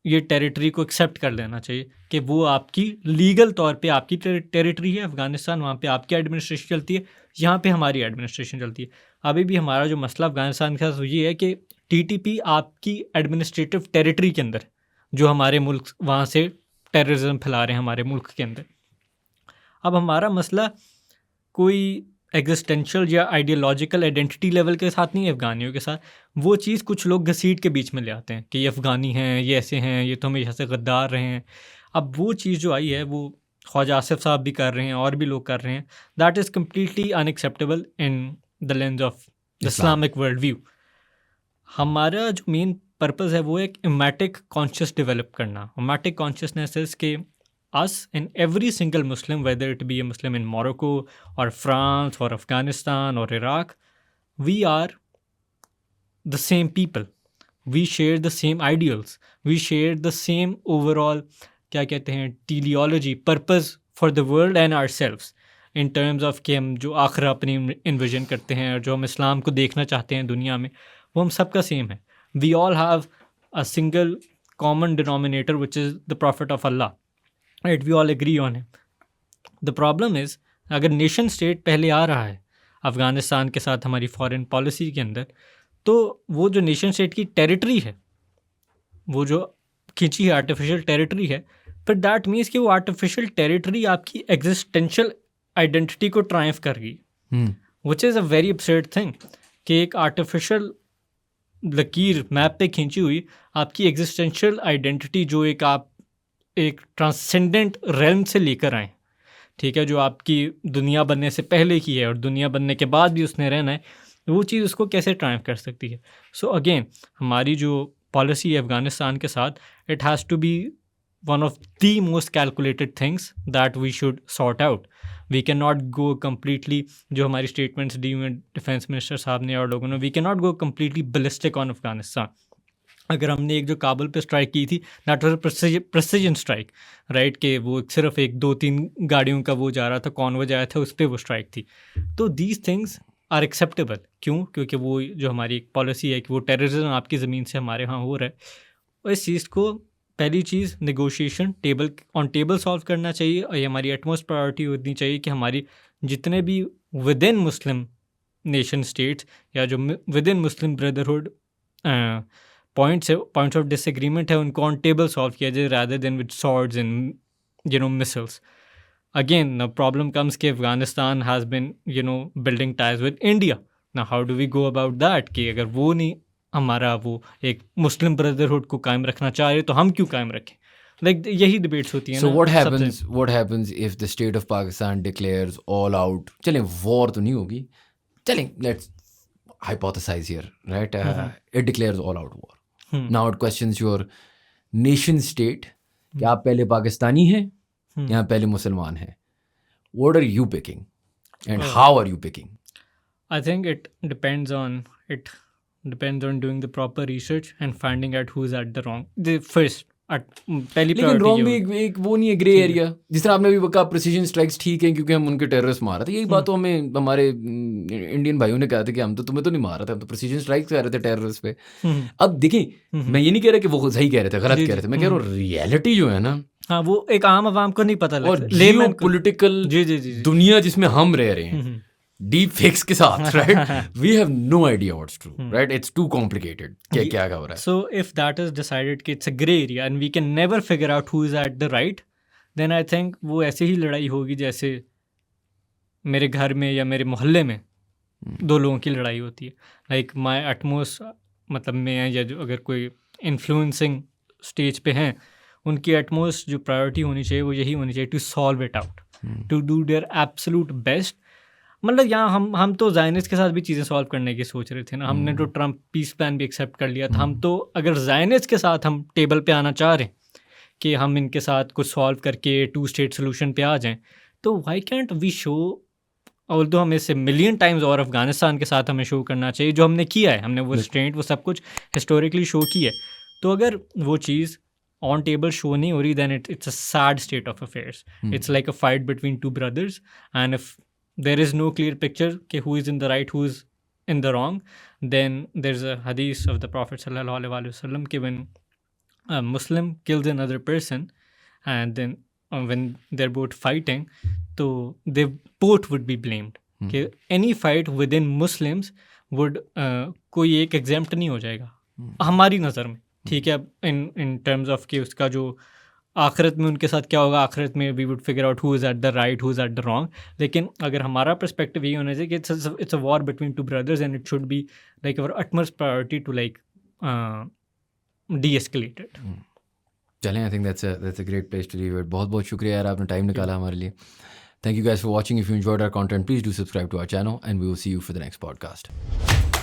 ये टेरिटरी को एक्सेप्ट कर लेना चाहिए कि वो आपकी लीगल तौर पे आपकी टेरिटरी है. अफगानिस्तान, वहाँ पे आपकी एडमिनिस्ट्रेशन चलती है, यहाँ पे हमारी एडमिनिस्ट्रेशन चलती है. अभी भी हमारा जो मसला अफगानिस्तान के साथ ये है कि TTP आपकी एडमिनिस्ट्रेटिव टेरिटरी के अंदर, जो हमारे मुल्क वहाँ से टेररिज्म फैला रहे हैं हमारे मुल्क के अंदर. अब हमारा मसला कोई एग्जिस्टेंशियल या आइडियोलॉजिकल आइडेंटिटी लेवल के साथ नहीं है अफ़गानियों के साथ. वो चीज़ कुछ लोग घसीट के बीच में ले आते हैं कि ये अफ़गानी हैं, ये ऐसे हैं, ये तो हमेशा से गद्दार रहे हैं. अब वो चीज़ जो आई है वो ख्वाजा आसिफ साहब भी कर रहे हैं और भी लोग कर रहे हैं. That is completely unacceptable in the lens of the Islamic world view. हमारा जो मेन पर्पज़ है वो एक इमेटिक कॉन्शियस डेवलप करना. इमेटिक कॉन्शियसनेस इज़ के us and every single Muslim, whether it be a Muslim in Morocco or France or Afghanistan or Iraq, we are the same people. We share the same ideals. We share the same overall, क्या कहते हैं, teleology, purpose for the world and ourselves. In terms of कि हम जो आखिर अपनी envision करते हैं और जो हम इस्लाम को देखना चाहते हैं दुनिया में, वो हम सबका सेम है. We all have a single common denominator which is the Prophet of Allah. Right, we all agree on it. The problem is, अगर नेशन स्टेट पहले आ रहा है अफ़गानिस्तान के साथ हमारी फॉरेन पॉलिसी के अंदर, तो वो जो नेशन स्टेट की टेरिटरी है, वो जो खींची है आर्टिफिशियल टेरिटरी है, फिर दैट मीन्स कि वो आर्टिफिशियल टेरिटरी आपकी एग्जिस्टेंशियल आइडेंटिटी को ट्रायम्फ कर गई, which is a very absurd thing कि एक आर्टिफिशियल लकीर मैप पे खींची हुई आपकी एग्जिस्टेंशियल आइडेंटिटी, जो एक ट्रांसेंडेंट रेल्म से लेकर आए, ठीक है, जो आपकी दुनिया बनने से पहले की है और दुनिया बनने के बाद भी उसने रहना है, वो चीज़ उसको कैसे ट्रायम्फ कर सकती है? सो अगेन हमारी जो पॉलिसी है अफ़गानिस्तान के साथ, it has to be one of the most calculated things that we should sort out. We can not go completely, जो हमारी स्टेटमेंट्स दी हुई डिफेंस मिनिस्टर साहब ने और लोगों ने, we can not go completely ballistic on Afghanistan. अगर हमने एक जो काबुल पे स्ट्राइक की थी, that was precision strike, right, कि वो सिर्फ एक 2-3 गाड़ियों का वो जा रहा था, कॉन्वॉय जा रहा था, उस पर वो स्ट्राइक थी। तो दीज थिंग्स आर एक्सेप्टेबल। क्यों? क्योंकि वो जो हमारी एक पॉलिसी है कि वो टेररिज्म आपकी ज़मीन से हमारे यहाँ हो रहा है, और इस चीज़ को पहली चीज़ नेगोशिएशन ऑन टेबल सॉल्व करना चाहिए, और ये हमारी एटमोस्ट प्रायोरिटी होनी चाहिए कि हमारी जितने भी with in Muslim nation states या जो with in Muslim brotherhood points of disagreement है, उनको ऑन टेबल सॉल्व किया जाए rather than with swords and micelles. Again, the problem comes कि Afghanistan has been, building ties with India. Now, how do we go about that? कि अगर वो नहीं हमारा वो एक मुस्लिम ब्रदरहुड को कायम रखना चाह रहे तो हम क्यों कायम रखें? Like यही डिबेट्स होती हैं So ना what happens if the state of Pakistan declares all out? चलें war तो नहीं होगी, चलें let's hypothesize here, right? It declares all out war. Now it questions your nation state. कि आप पहले पाकिस्तानी हैं या पहले मुसलमान हैं? What are you picking and how are you picking? I think it depends on doing the proper research and finding out who's at the wrong. The first पहली लेकिन priority रॉन्ग ये भी एक वो नहीं है, ग्रे एरिया। जिस तरह आपने अभी कहा प्रिसीजन स्ट्राइक्स ठीक है क्योंकि हम उनके टेररिस्ट मार रहे थे, यही बात तो हमें हमारे इंडियन भाइयों ने कहा था कि हम तो तुम्हें तो नहीं मार रहे थे, हम तो प्रिसीजन स्ट्राइक्स कर रहे थे टेररिस्ट पे। अब देखिए, मैं ये नहीं कह रहा कि वो सही कह रहे थे, गलत कह रहे थे, मैं कह रहा हूँ रियलिटी जो है ना, हाँ, वो एक आम आवाम को नहीं पता और लगता, जियो पॉलिटिकल जी जी जी जी दुनिया जिसमें हम रह रहे हैं डीप फेक्स के साथ, right, we have no idea what's true, right, it's too complicated क्या हो रहा है। So if that is decided कि it's a gray area and we can never figure out who is at the right, then I think वो ऐसे ही लड़ाई होगी जैसे मेरे घर में या मेरे मोहल्ले में दो लोगों की लड़ाई होती है। लाइक माई एटमोस्ट, मतलब मैं या जो अगर कोई इन्फ्लुएंसिंग स्टेज पे हैं, उनकी एटमोस्ट जो प्रायोरिटी होनी चाहिए वो यही होनी चाहिए, to solve it out, to do their absolute best. मतलब यहाँ हम तो ज़ायनिस्ट के साथ भी चीज़ें सॉल्व करने की सोच रहे थे ना, हमने तो ट्रम्प पीस प्लान भी एक्सेप्ट कर लिया था। हम तो अगर ज़ायनिस्ट के साथ हम टेबल पे आना चाह रहे हैं कि हम इनके साथ कुछ सॉल्व करके 2 स्टेट सोल्यूशन पे आ जाएं, तो why can't we show, although हमें से मिलियन टाइम्स और अफगानिस्तान के साथ हमें शो करना चाहिए जो हमने किया है, हमने वो स्ट्रेंथ वो सब कुछ हिस्टोरिकली शो किया है। तो अगर वो चीज़ ऑन टेबल शो नहीं हो रही, then it's a sad state of affairs. It's like a fight between 2 brothers, and if there is no clear picture कि who is in the right, who is in the wrong, then there's a hadith of the Prophet sallallahu alaihi wasallam कि when a Muslim kills another person and then when they're both fighting, तो they both would be blamed कि any fight within Muslims would कोई एक exempt नहीं हो जाएगा हमारी नज़र में, ठीक है, in terms of कि उसका जो आखिरत में उनके साथ क्या होगा, आखिरत में we would figure out who is at the right, who is at the wrong. लेकिन अगर हमारा पर्सपेक्टिव ये होना चाहिए कि it's a war between 2 brothers and it should be like our utmost priority to like de-escalate it. चलें, I think that's a great place to leave it. बहुत बहुत शुक्रिया यार, आपने टाइम निकाला हमारे लिए। Thank you guys for watching. If you enjoyed our content, please do subscribe to our channel and we will see you for the next podcast.